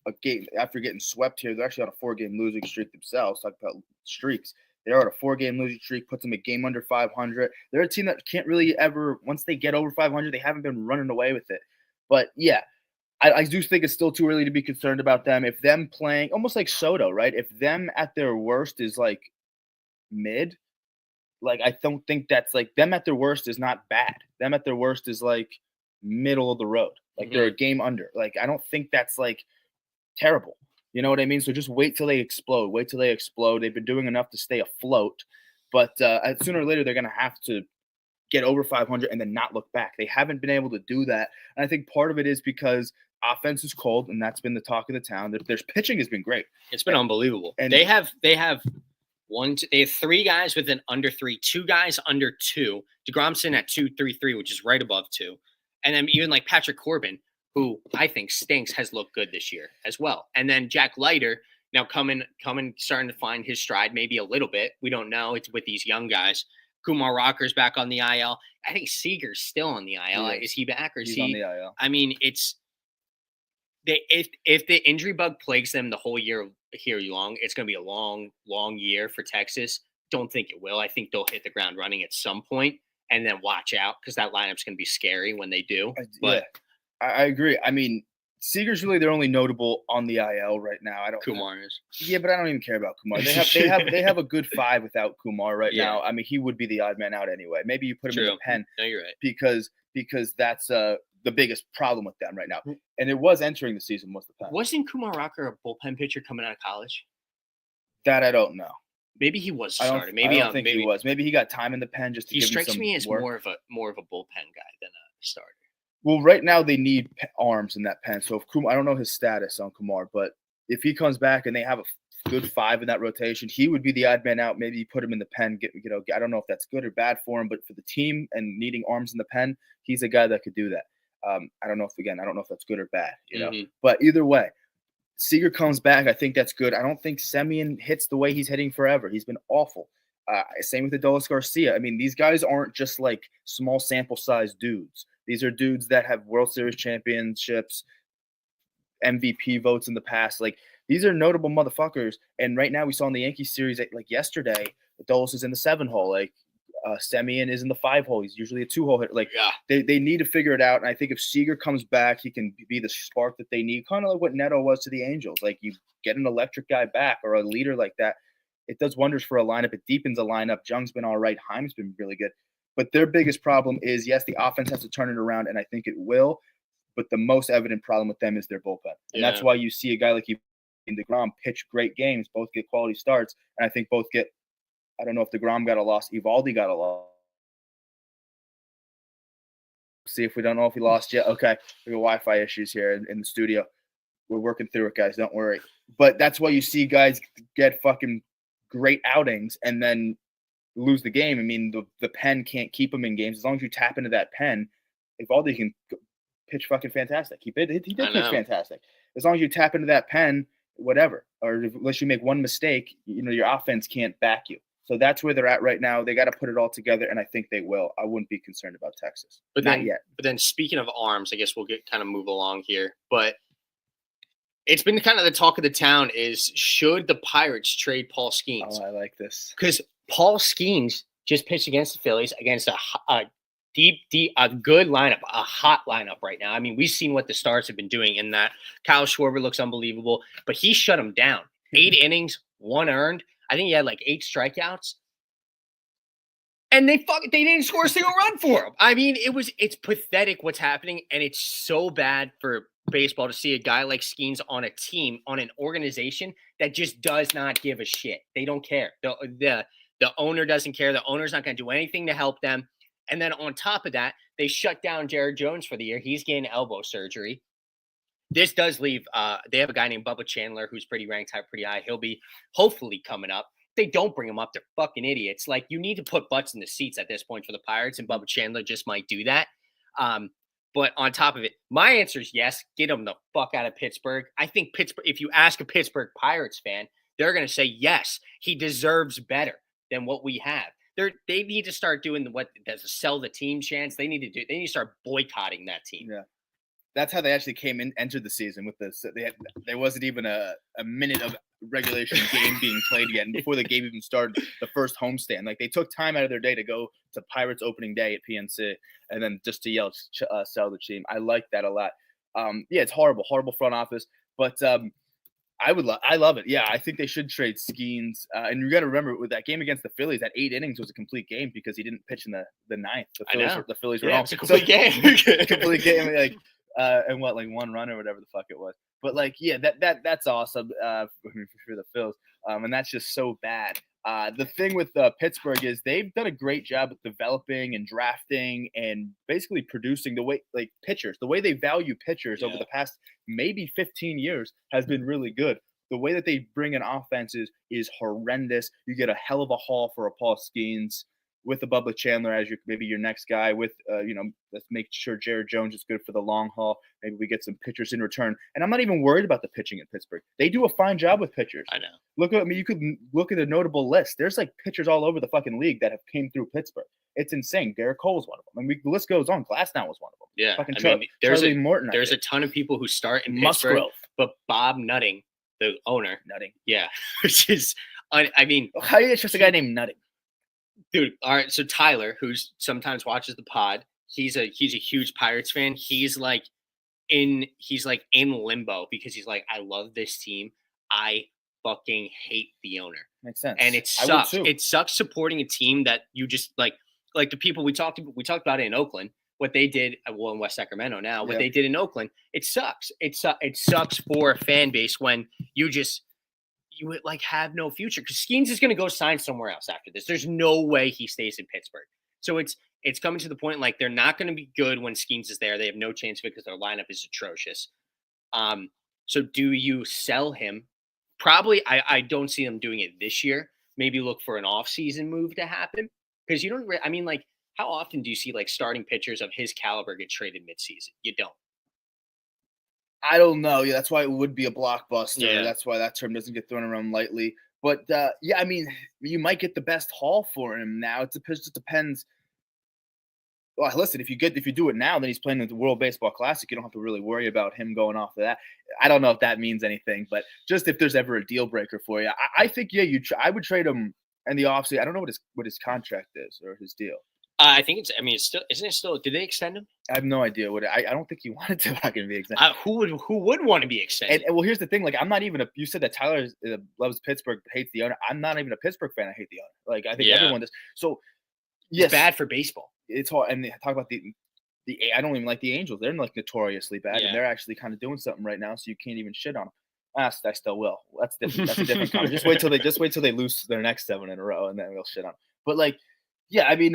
a game after getting swept here. They're actually on a 4-game losing streak themselves. Talk about streaks. They're on a 4-game losing streak, puts them a game under 500. They're a team that can't really ever, once they get over 500, they haven't been running away with it. But yeah, I do think it's still too early to be concerned about them. If them playing almost like Soto, right? If them at their worst is like mid, like I don't think that's like them at their worst is not bad. Them at their worst is like middle of the road. Like they're a game under. Like I don't think that's like terrible. You know what I mean? So just wait till they explode. They've been doing enough to stay afloat. But sooner or later, they're going to have to get over 500 and then not look back. They haven't been able to do that. And I think part of it is because offense is cold, and that's been the talk of the town. Their pitching has been great. It's been unbelievable. And they have They have 3 guys with an under 3, 2 guys under 2. DeGrom's in at 2.33, which is right above 2. And then even like Patrick Corbin, who I think stinks, has looked good this year as well. And then Jack Leiter now coming, starting to find his stride maybe a little bit. We don't know. It's with these young guys. Kumar Rocker's back on the IL. I think Seager's still on the IL. Is he back or is He's he on the IL. I mean, it's if the injury bug plagues them the whole year here long, it's going to be a long, long year for Texas. Don't think it will. I think they'll hit the ground running at some point, and then watch out because that lineup's going to be scary when they do. But I agree. I mean, Seager's really their only notable on the IL right now. I don't. Kumar is. Yeah, but I don't even care about Kumar. They have a good 5 without Kumar right now. I mean, he would be the odd man out anyway. Maybe you put him in the pen. No, you're right. Because that's the biggest problem with them right now. And it was entering the season was the pen. Wasn't Kumar Rocker a bullpen pitcher coming out of college? That I don't know. Maybe he was a starter. Maybe I don't think he was. Maybe he got time in the pen just to. He strikes me as work. more of a bullpen guy than a starter. Well, right now they need arms in that pen. So if Kumar, I don't know his status on Kumar, but if he comes back and they have a good 5 in that rotation, he would be the odd man out. Maybe you put him in the pen. I don't know if that's good or bad for him, but for the team and needing arms in the pen, he's a guy that could do that. I don't know if that's good or bad, But either way, Seager comes back. I think that's good. I don't think Semien hits the way he's hitting forever. He's been awful. Same with Adolis Garcia. I mean, these guys aren't just like small sample size dudes. These are dudes that have World Series championships, MVP votes in the past. Like, these are notable motherfuckers. And right now we saw in the Yankees series, like yesterday, Adolis is in the 7 hole. Like, Semien is in the 5 hole. He's usually a 2 hole hitter. Like, they need to figure it out. And I think if Seager comes back, he can be the spark that they need, kind of like what Neto was to the Angels. Like, you get an electric guy back or a leader like that, it does wonders for a lineup. It deepens a lineup. Jung's been all right. Heim's been really good. But their biggest problem is, yes, the offense has to turn it around, and I think it will. But the most evident problem with them is their bullpen. And that's why you see a guy like DeGrom pitch great games, both get quality starts, and I think both get – I don't know if DeGrom got a loss. Eovaldi got a loss. See if we don't know if he lost yet. Okay, we got Wi-Fi issues here in the studio. We're working through it, guys. Don't worry. But that's why you see guys get fucking great outings and then – lose the game. I mean, the pen can't keep him in games. As long as you tap into that pen, Eovaldi can pitch fucking fantastic. He did pitch fantastic. As long as you tap into that pen, whatever. Or unless you make one mistake, your offense can't back you. So that's where they're at right now. They got to put it all together, and I think they will. I wouldn't be concerned about Texas. Not yet. But then speaking of arms, I guess we'll move along here. But it's been kind of the talk of the town is, should the Pirates trade Paul Skeens? Oh, I like this. Because Paul Skeens just pitched against the Phillies against a good lineup, a hot lineup right now. I mean, we've seen what the Stars have been doing in that. Kyle Schwarber looks unbelievable, but he shut him down. 8 innings, 1 earned. I think he had like 8 strikeouts. And they didn't score a single run for him. I mean, it's pathetic what's happening, and it's so bad for baseball to see a guy like Skeens on a team, on an organization that just does not give a shit. They don't care. The owner doesn't care. The owner's not going to do anything to help them. And then on top of that, they shut down Jared Jones for the year. He's getting elbow surgery. This does leave they have a guy named Bubba Chandler who's pretty high. He'll be hopefully coming up. If they don't bring him up, they're fucking idiots. Like, you need to put butts in the seats at this point for the Pirates, and Bubba Chandler just might do that. But on top of it, my answer is yes, get him the fuck out of Pittsburgh. I think Pittsburgh, if you ask a Pittsburgh Pirates fan, they're going to say, yes, he deserves better than what we have. They need to start doing what does a sell the team chance. They need to start boycotting that team. Yeah. That's how they actually entered the season with this. There wasn't even a minute of regulation game being played yet. And before the game even started, the first homestand, like, they took time out of their day to go to Pirates opening day at PNC and then just to yell, sell the team. I like that a lot. Yeah, it's horrible front office, but I love it. Yeah, I think they should trade Skeens. And you got to remember, with that game against the Phillies, that 8 innings was a complete game because he didn't pitch in the ninth. The Phillies were home. It's a complete game. Complete game. Like, and what, like 1 run or whatever the fuck it was. But like, yeah, that's awesome for the Phils. And that's just so bad. The thing with Pittsburgh is they've done a great job with developing and drafting and basically producing the way, like, pitchers. The way they value pitchers over the past maybe 15 years has been really good. the way that they bring in offenses is horrendous. You get a hell of a haul for a Paul Skeens with a Bubba Chandler as maybe your next guy. With let's make sure Jared Jones is good for the long haul. Maybe we get some pitchers in return. And I'm not even worried about the pitching in Pittsburgh. They do a fine job with pitchers. I know. You could look at a notable list. There's like pitchers all over the fucking league that have came through Pittsburgh. It's insane. Garrett Cole's one of them. I mean, the list goes on. Glasnow was one of them. Yeah, fucking Charlie Morton. There's a ton of people who start in Pittsburgh, Musgrove, but Bob Nutting, the owner, yeah, which is, I mean, how do you trust a guy named Nutting? Dude, all right. So Tyler, who sometimes watches the pod, he's a huge Pirates fan. He's like in limbo because he's like, I love this team. I fucking hate the owner. Makes sense. And it sucks. It sucks supporting a team that you just like the people we talked about it in Oakland. What they did, well, in West Sacramento now, what they did in Oakland, it sucks. It sucks for a fan base when you would like have no future because Skeens is going to go sign somewhere else after this. There's no way he stays in Pittsburgh. So it's coming to the point like they're not going to be good when Skeens is there. They have no chance of it because their lineup is atrocious. So do you sell him? Probably. I don't see them doing it this year. Maybe look for an off-season move to happen because you don't. I mean, like, how often do you see like starting pitchers of his caliber get traded midseason? You don't. I don't know. Yeah, that's why it would be a blockbuster. Yeah. That's why that term doesn't get thrown around lightly. But yeah, I mean, you might get the best haul for him now. It just depends. Well, listen, if you do it now, then he's playing in the World Baseball Classic. You don't have to really worry about him going off of that. I don't know if that means anything, but just if there's ever a deal breaker for you, I think I would trade him in the offseason. I don't know what his contract is or his deal. I think it's. I mean, it's still. Isn't it still? Did they extend him? I have no idea what. I don't think he wanted to fucking be extended. Who would want to be extended? And well, here's the thing. Like, I'm not even a. You said that Tyler loves Pittsburgh, hates the owner. I'm not even a Pittsburgh fan. I hate the owner. Like, I think everyone does. So, yes, it's bad for baseball. It's hard. And talk about the. I don't even like the Angels. They're like notoriously bad, and they're actually kind of doing something right now. So you can't even shit on them. I still will. That's different. That's a different comment. Just wait till they lose their next 7 in a row, and then we'll shit on them. But like, yeah, I mean,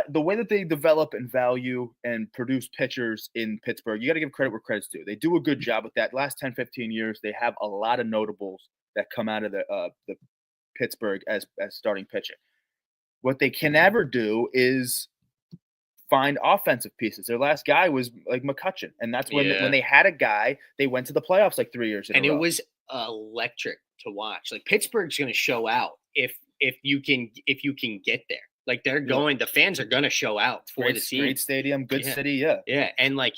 the way that they develop and value and produce pitchers in Pittsburgh, you got to give credit where credit's due. They do a good job with that. Last 10, 15 years, they have a lot of notables that come out of the Pittsburgh as starting pitching. What they can never do is find offensive pieces. Their last guy was like McCutchen, and that's when they had a guy, they went to the playoffs like 3 years in a row. And it was electric to watch. Like, Pittsburgh's going to show out if you can get there. Like, they're going, the fans are going to show out for the team. Great stadium, good city, Yeah, and like,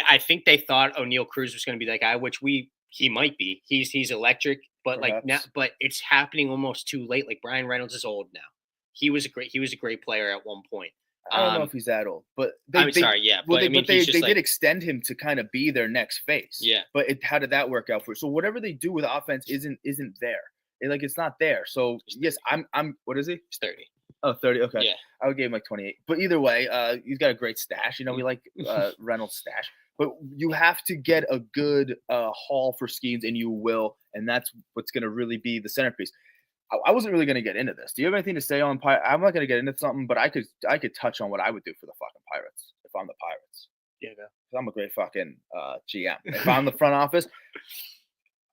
I think they thought O'Neal Cruz was going to be that guy, which he might be. He's electric, but perhaps. Like now, but it's happening almost too late. Like, Brian Reynolds is old now. He was a great player at one point. I don't know if he's that old, but I'm sorry, yeah. Well, they did extend him to kind of be their next face. Yeah. But how did that work out for? So whatever they do with offense isn't there. It's not there. So yes, I'm. What is he? He's 30. Oh, 30. Okay. Yeah. I would give him like 28. But either way, he's got a great stash. We like Reynolds' stash. But you have to get a good haul for Skeens, and you will, and that's what's going to really be the centerpiece. I wasn't really going to get into this. Do you have anything to say on Pirates? I'm not going to get into something, but I could touch on what I would do for the fucking Pirates if I'm the Pirates. Yeah, I'm a great fucking GM. If I'm the front office,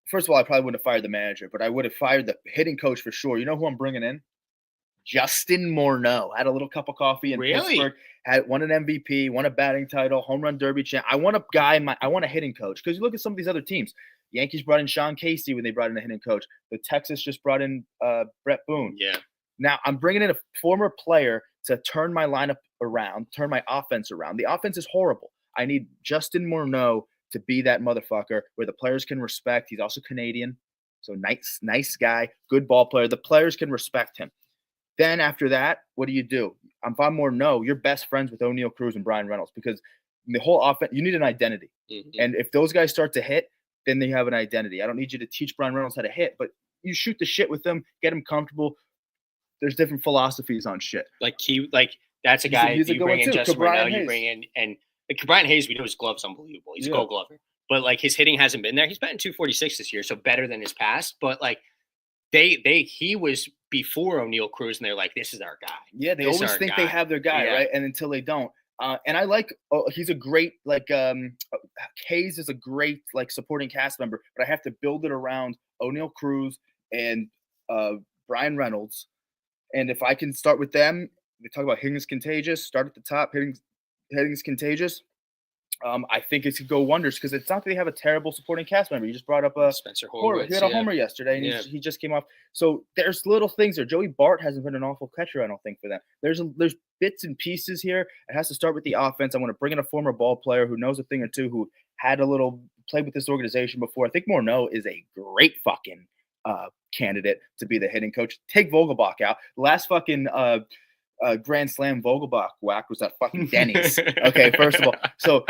first of all, I probably wouldn't have fired the manager, but I would have fired the hitting coach for sure. You know who I'm bringing in? Justin Morneau. Had a little cup of coffee in Pittsburgh. Won an MVP, won a batting title, home run derby champ. I want a guy. I want a hitting coach because you look at some of these other teams. Yankees brought in Sean Casey when they brought in a hitting coach. The Texas just brought in Brett Boone. Yeah. Now I'm bringing in a former player to turn my lineup around, turn my offense around. The offense is horrible. I need Justin Morneau to be that motherfucker where the players can respect. He's also Canadian, so nice guy, good ball player. The players can respect him. Then after that, what do? If I'm Morneau, you're best friends with O'Neal Cruz and Brian Reynolds because the whole offense, you need an identity. Mm-hmm. And if those guys start to hit, then they have an identity. I don't need you to teach Brian Reynolds how to hit, but you shoot the shit with them, get him comfortable. There's different philosophies on shit. That's a guy you bring in Justin Morneau, you bring in, and Brian Hayes, we know his glove's unbelievable. He's a gold glover. But like his hitting hasn't been there. He's batting 246 this year, so better than his past. But like he was before O'Neal Cruz, and they're like, this is our guy. Yeah, they always think they have their guy, right? And until they don't. And I like he's a great Hayes is a great like supporting cast member, but I have to build it around O'Neal Cruz and uh, Brian Reynolds. And if I can start with them, we talk about Higgins Contagious. Start at the top. Higgins Contagious. I think it could go wonders because it's not that they have a terrible supporting cast member. You just brought up Spencer Horwitz. He had a homer yesterday, and Yeah. he just came off. So there's little things there. Joey Bart hasn't been an awful catcher, I don't think, for them. There's bits and pieces here. It has to start with the offense. I want to bring in a former ball player who knows a thing or two, who had a little played with this organization before. I think Morneau is a great fucking candidate to be the hitting coach. Take Vogelbach out. The last fucking Grand Slam Vogelbach whack was that fucking Denny's. Okay, first of all. So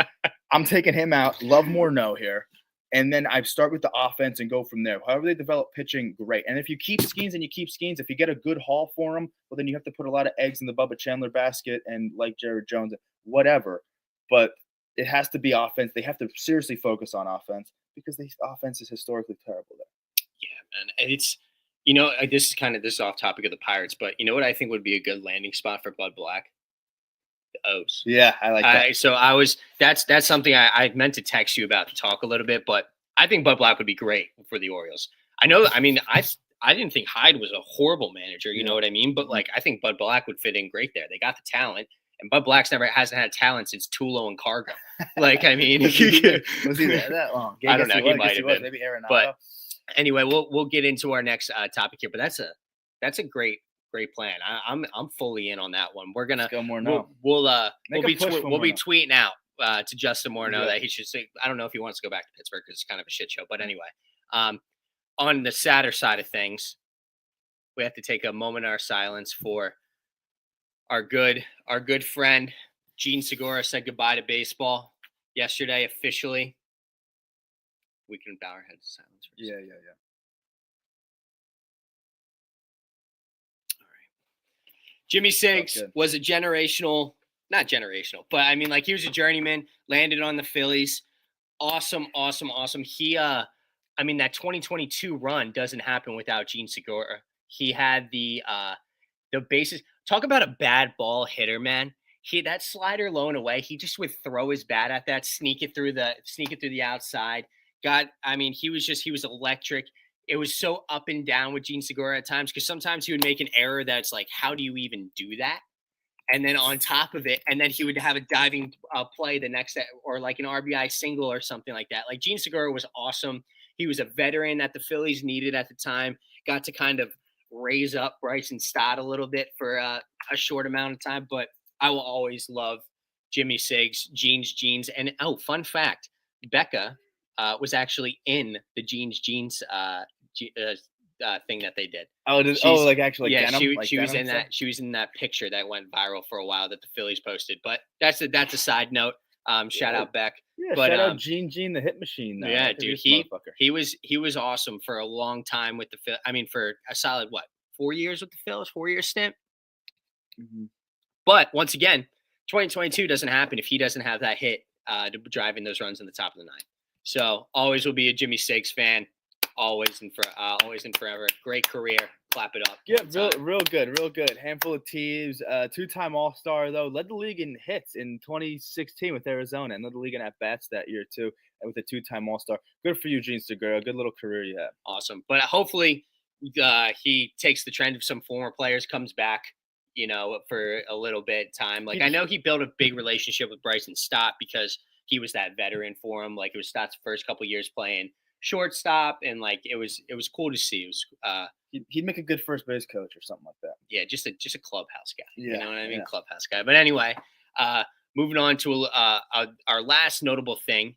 I'm taking him out. Love Morneau here. And then I start with the offense and go from there. However they develop pitching, great. And if you keep Skeens and you keep Skeens, if you get a good haul for him, well, then you have to put a lot of eggs in the Bubba Chandler basket and like Jared Jones, whatever. But it has to be offense. They have to seriously focus on offense because the offense is historically terrible there. Yeah, man. And it's, this is off topic of the Pirates, but you know what I think would be a good landing spot for Bud Black? The O's. Yeah, I like that. So that's something I meant to text you about to talk a little bit, but I think Bud Black would be great for the Orioles. I didn't think Hyde was a horrible manager, you know what I mean? But like, I think Bud Black would fit in great there. They got the talent, and Bud Black's hasn't had talent since Tulo and Cargo. Like, I mean, was he there that long? I don't know. He might have been. Maybe Arenado. But anyway, we'll get into our next topic here. But that's a great plan. I'm fully in on that one. We're gonna go Morneau. We'll be Morneau. tweeting out to Justin Morneau that he should say. I don't know if he wants to go back to Pittsburgh because it's kind of a shit show. But anyway, on the sadder side of things, we have to take a moment of our silence for our good friend Jean Segura. Said goodbye to baseball yesterday officially. We can bow our heads to silence. Yeah. All right. Jimmy Siggs was a not generational, but I mean, like, he was a journeyman, landed on the Phillies. Awesome. He, that 2022 run doesn't happen without Jean Segura. He had the bases. Talk about a bad ball hitter, man. That slider low and away, he just would throw his bat at that, sneak it through the outside. He was electric. It was so up and down with Jean Segura at times, because sometimes he would make an error that's like, how do you even do that? And then on top of it, and then he would have a diving play the next, or like an RBI single or something like that. Like, Jean Segura was awesome. He was a veteran that the Phillies needed at the time. Got to kind of raise up Bryson Stott a little bit for a short amount of time, but I will always love Jimmy Siggs, Jeans. And fun fact, Becca was actually in the Jeans thing that they did. She was in that. She was in that picture that went viral for a while that the Phillies posted. But that's a side note. Shout out Beck. Yeah, but, shout out Gene the Hit Machine. Yeah, dude, he was awesome for a long time with the Phillies. I mean, for a solid 4 years with the Phillies, 4-year stint. Mm-hmm. But once again, 2022 doesn't happen if he doesn't have that hit to drive in those runs in the top of the ninth. So always will be a Jimmy Siggs fan. Always and forever. Great career. Clap it up. Yeah, real good. Handful of teams. 2-time All-Star though. Led the league in hits in 2016 with Arizona, and led the league in at-bats that year too, and with a 2-time All-Star. Good for you, Jean Segura. Good little career you had. Awesome. But hopefully he takes the trend of some former players, comes back, for a little bit of time. Like, I know he built a big relationship with Bryson Stott because he was that veteran for him. Like, it was Stott's first couple years playing shortstop, and like it was cool to see. It was he'd make a good first base coach or something like that. Yeah, just a clubhouse guy. Yeah, you know what I mean? Yeah. Clubhouse guy. But anyway, moving on to our last notable thing,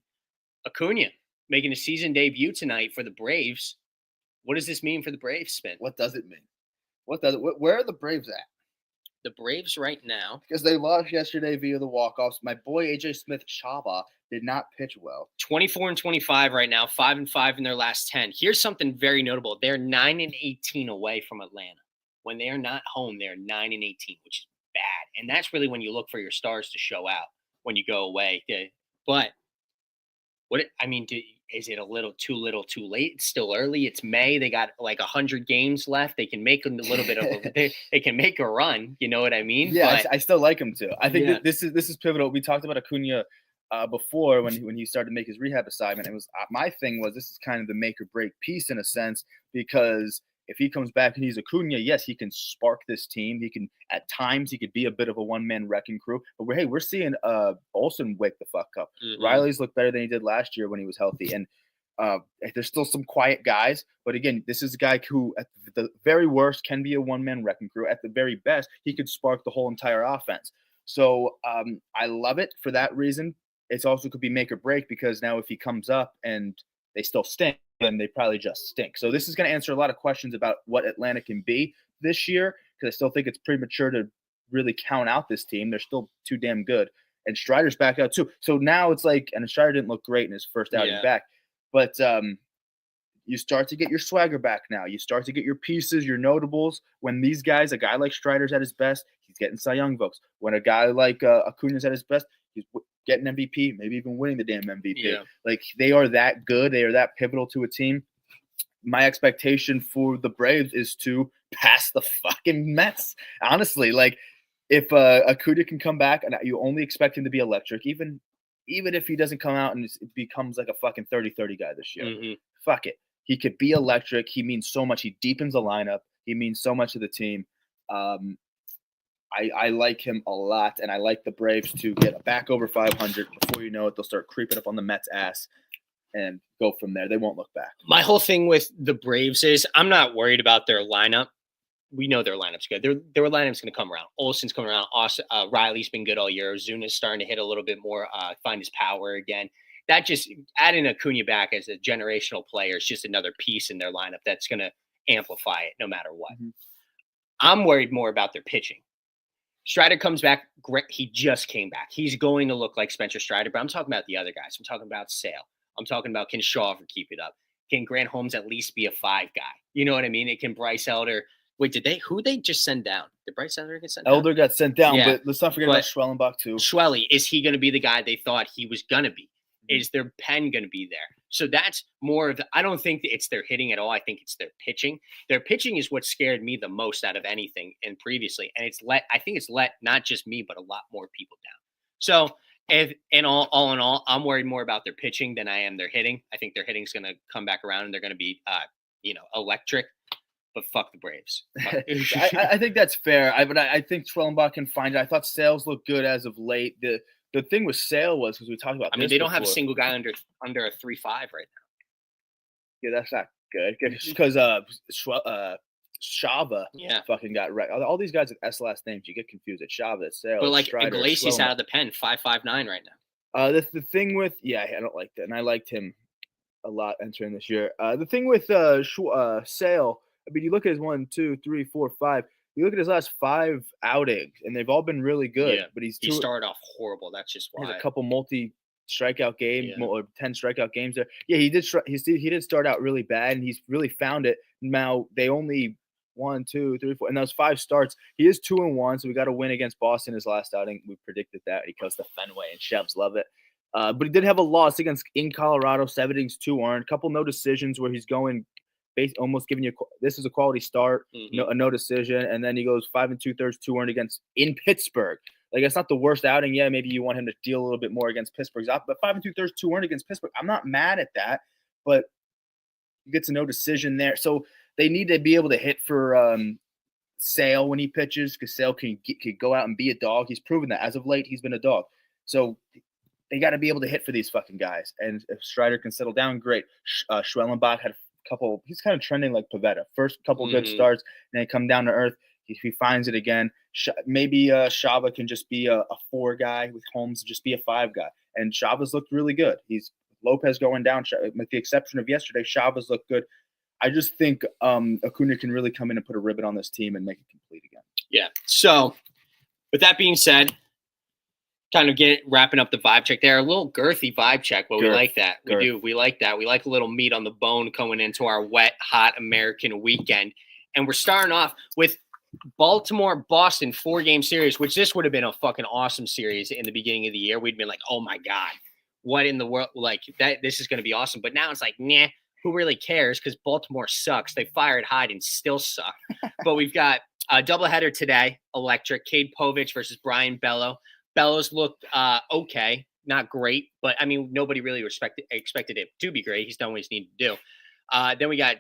Acuna making a season debut tonight for the Braves. What does this mean for the Braves, Spin? What does it mean? Where are the Braves at? The Braves right now, because they lost yesterday via the walk-offs. My boy AJ Smith-Shawver did not pitch well. 24-25 right now, 5-5 in their last 10. Here's something very notable: they're 9-18 away from Atlanta. When they are not home, they're 9-18, which is bad. And that's really when you look for your stars to show out when you go away. But is it a little too late? It's still early. It's May. They got like 100 games left. They can make a little bit of they can make a run. You know what I mean? Yeah, But, I still like him too. I think Yeah. that this is pivotal. We talked about Acuna before when he started to make his rehab assignment. It was my thing was this is kind of the make or break piece in a sense, because if he comes back and he's Acuna, yes, he can spark this team. He can at times he could be a bit of a one-man wrecking crew. But we're seeing Olsen wake the fuck up. Mhm. Riley's looked better than he did last year when he was healthy, and there's still some quiet guys. But again, this is a guy who at the very worst can be a one-man wrecking crew. At the very best, he could spark the whole entire offense. So I love it for that reason. It's also could be make or break, because now if he comes up and they still stink, then they probably just stink. So this is going to answer a lot of questions about what Atlanta can be this year, because I still think it's premature to really count out this team. They're still too damn good. And Strider's back out too. So now it's like, and Strider didn't look great in his first outing Yeah. back, but you start to get your swagger back now. You start to get your pieces, your notables. When these guys, a guy like Strider's at his best, he's getting Cy Young votes. When a guy like Acuna's at his best, he's getting MVP, maybe even winning the damn MVP. Yeah. Like, they are that good. They are that pivotal to a team. My expectation for the Braves is to pass the fucking Mets. Honestly, like, if Acuna can come back, and you only expect him to be electric, even if he doesn't come out and it becomes like a fucking 30-30 guy this year, Mhm. fuck it. He could be electric. He means so much. He deepens the lineup. He means so much to the team. I like him a lot, and I like the Braves to get back over 500. Before you know it, they'll start creeping up on the Mets' ass and go from there. They won't look back. My whole thing with the Braves is I'm not worried about their lineup. We know their lineup's good. Their lineup's going to come around. Olsen's coming around. Austin, Riley's been good all year. Zuna's starting to hit a little bit more, find his power again. That just adding Acuna back as a generational player is just another piece in their lineup that's going to amplify it no matter what. Mhm. I'm worried more about their pitching. Strider comes back. Great. He just came back. He's going to look like Spencer Strider, but I'm talking about the other guys. I'm talking about Sale. I'm talking about, can Shawver keep it up? Can Grant Holmes at least be a 5 guy? You know what I mean? It can Bryce Elder. Wait, who they just send down? Did Bryce Elder get sent down? Elder got sent down, Yeah, but let's not forget about Schwellenbach too. Schwelly, is he going to be the guy they thought he was going to be? Is their pen going to be there? So that's more of the, I don't think it's their hitting at all. I think it's their pitching. Their pitching is what scared me the most out of anything and previously. And I think it's let not just me, but a lot more people down. So all in all, I'm worried more about their pitching than I am their hitting. I think their hitting's going to come back around and they're going to be, electric. But fuck the Braves. I think that's fair. I think Schwellenbach can find it. I thought Sales looked good as of late. The thing with Sale was, because we talked about. I mean, they don't have a single guy under a 3.5 right now. Yeah, that's not good. Because Shava, fucking got right. All these guys with S last names, you get confused. It's Shava, it's Sale. But like Strider, Iglesias out of the pen, 5.59 right now. The thing with I don't like that, and I liked him a lot entering this year. The thing with Sale, I mean, you look at his 1, 2, 3, 4, 5. You look at his last 5 outings, and they've all been really good. Yeah, but he started off horrible. That's just why. He has a couple multi-strikeout games, or 10 strikeout games there. Yeah, he did start out really bad, and he's really found it. Now they only 1, 2, 3, 4, and those 5 starts. He is 2-1, so we got to win against Boston his last outing. We predicted that. He goes to Fenway, and Chefs love it. But he did have a loss in Colorado, 7 innings, 2 earned, couple no decisions where he's going. Almost giving you this is a quality start, no decision, and then he goes 5 2/3, 2 earned in Pittsburgh. Like, it's not the worst outing. Yeah, maybe you want him to deal a little bit more against Pittsburgh's up, but 5 2/3, 2 earned against Pittsburgh. I'm not mad at that, but you get to no decision there. So they need to be able to hit for Sale when he pitches, because Sale can go out and be a dog. He's proven that as of late he's been a dog. So they got to be able to hit for these fucking guys. And if Strider can settle down, great. Schwellenbach had couple, he's kind of trending like Pivetta. First couple good starts, and then come down to earth. He finds it again. Maybe Shava can just be a 4 guy with Holmes, just be a 5 guy. And Shava's looked really good. He's Lopez going down, with the exception of yesterday. Shava's looked good. I just think Acuna can really come in and put a ribbon on this team and make it complete again. Yeah. So, with that being said, kind of wrapping up the vibe check there. A little girthy vibe check, but we like that. We do. We like that. We like a little meat on the bone going into our wet, hot American weekend. And we're starting off with Baltimore-Boston 4-game series, which this would have been a fucking awesome series in the beginning of the year. We'd been like, oh my God, what in the world, like that, this is going to be awesome. But now it's like, nah, who really cares? Because Baltimore sucks. They fired Hyde and still suck. But we've got a doubleheader today, electric. Cade Povich versus Brian Bello. Bellows looked okay, not great, but I mean, nobody really expected it to be great. He's done what he's needed to do. Then we got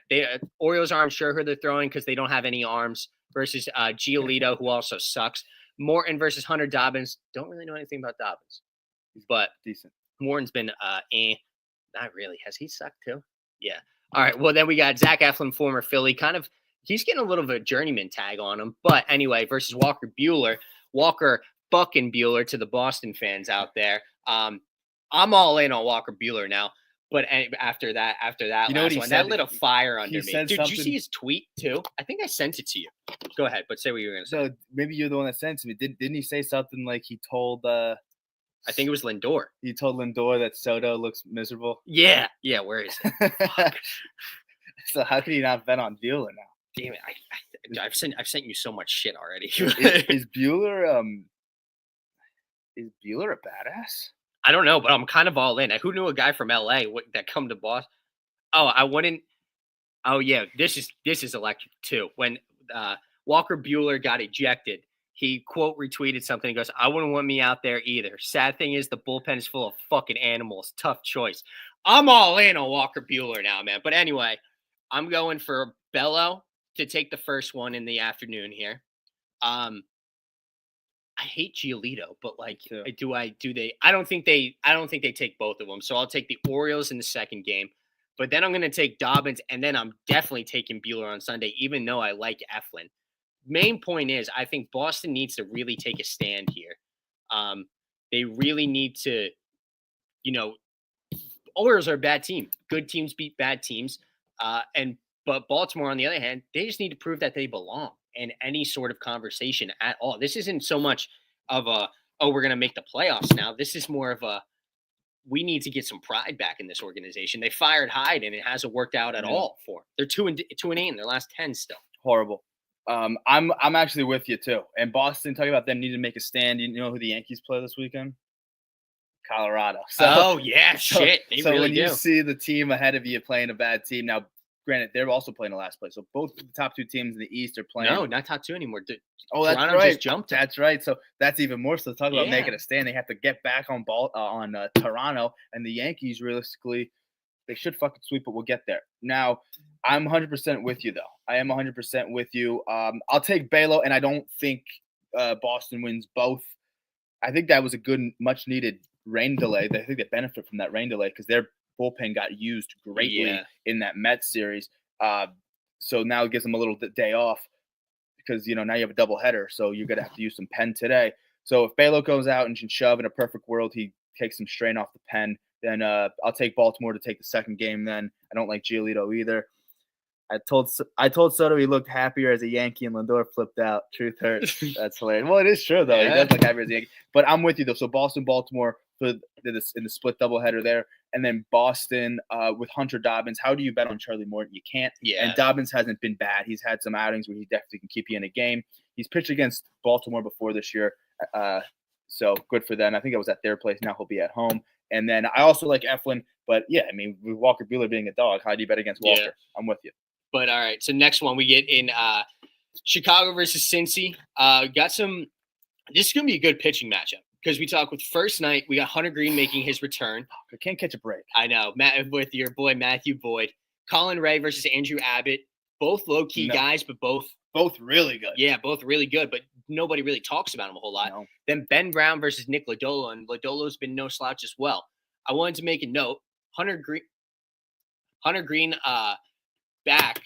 Orioles aren't sure who they're throwing because they don't have any arms versus Giolito, who also sucks. Morton versus Hunter Dobbins. Don't really know anything about Dobbins, but Decent. Morton's been not really. Has he sucked too? Yeah. All right. Well, then we got Zach Eflin, former Philly. He's getting a little of a journeyman tag on him. But anyway, versus Walker Buehler. Walker fucking Buehler to the Boston fans out there. I'm all in on Walker Buehler now. But after that You know what last he one, said? that lit a fire under me. said Dude, did you something- see his tweet too? I think I sent it to you. Go ahead, but say what you were going to say. So maybe you're the one that sent it to me. Didn't he say something like he told I think it was Lindor. Lindor that Soto looks miserable? Yeah. Yeah, where is it? So how can he not bet on Buehler now? Damn it. I've sent you so much shit already. Is Buehler a badass? I don't know, but I'm kind of all in. Who knew a guy from LA that come to Boston? Oh, I wouldn't. Oh yeah, this is electric too. When Walker Buehler got ejected, he quote retweeted something. He goes, "I wouldn't want me out there either. Sad thing is the bullpen is full of fucking animals. Tough choice." I'm all in on Walker Buehler now, man. But anyway, I'm going for Bello to take the first one in the afternoon here. I hate Giolito, but like, I don't think they take both of them. So I'll take the Orioles in the second game, but then I'm going to take Dobbins, and then I'm definitely taking Buehler on Sunday, even though I like Eflin. Main point is, I think Boston needs to really take a stand here. They really need to, Orioles are a bad team. Good teams beat bad teams. But Baltimore, on the other hand, they just need to prove that they belong in any sort of conversation at all. This isn't so much of we're going to make the playoffs now. This is more of we need to get some pride back in this organization. They fired Hyde, and it hasn't worked out at all for them. They're 2-8 in their last 10 still. Horrible. I'm actually with you too. And Boston, talking about them needing to make a stand. You know who the Yankees play this weekend? Colorado. So shit. They so really when do. you see the team ahead of you playing a bad team, now granted they're also playing the last place. So both the top two teams in the East are playing. No, not top two anymore. That's Toronto right. just jumped. That's right. So that's even more. So talk about Yeah. making a stand. They have to get back on Toronto, and the Yankees realistically they should fucking sweep, but we'll get there. Now I'm 100% with you though. I am 100% with you. I'll take Bello, and I don't think Boston wins both. I think that was a good, much needed rain delay. I think they benefit from that rain delay because their bullpen got used greatly in that Mets series. So now it gives them a little day off because, now you have a doubleheader. So you're going to have to use some pen today. So if Bello goes out and can shove in a perfect world, he takes some strain off the pen, then I'll take Baltimore to take the second game then. I don't like Giolito either. I told Soto he looked happier as a Yankee, and Lindor flipped out. Truth hurts. That's hilarious. Well, it is true, though. Yeah. He does look happier as a Yankee. But I'm with you, though. So Boston, Baltimore in the split doubleheader there. And then Boston with Hunter Dobbins. How do you bet on Charlie Morton? You can't. Yeah. And Dobbins hasn't been bad. He's had some outings where he definitely can keep you in a game. He's pitched against Baltimore before this year. So good for them. I think it was at their place. Now he'll be at home. And then I also like Eflin. But, yeah, I mean, with Walker Buehler being a dog, how do you bet against Walker? Yeah. I'm with you. But all right, so next one we get in Chicago versus Cincy. This is going to be a good pitching matchup because we talk with first night. We got Hunter Green making his return. I can't catch a break. I know, Matt, with your boy Matthew Boyd. Colin Ray versus Andrew Abbott. Both low-key guys, but both really good. Yeah, both really good, but nobody really talks about them a whole lot. No. Then Ben Brown versus Nick Lodolo, and Lodolo's been no slouch as well. I wanted to make a note. Hunter Green back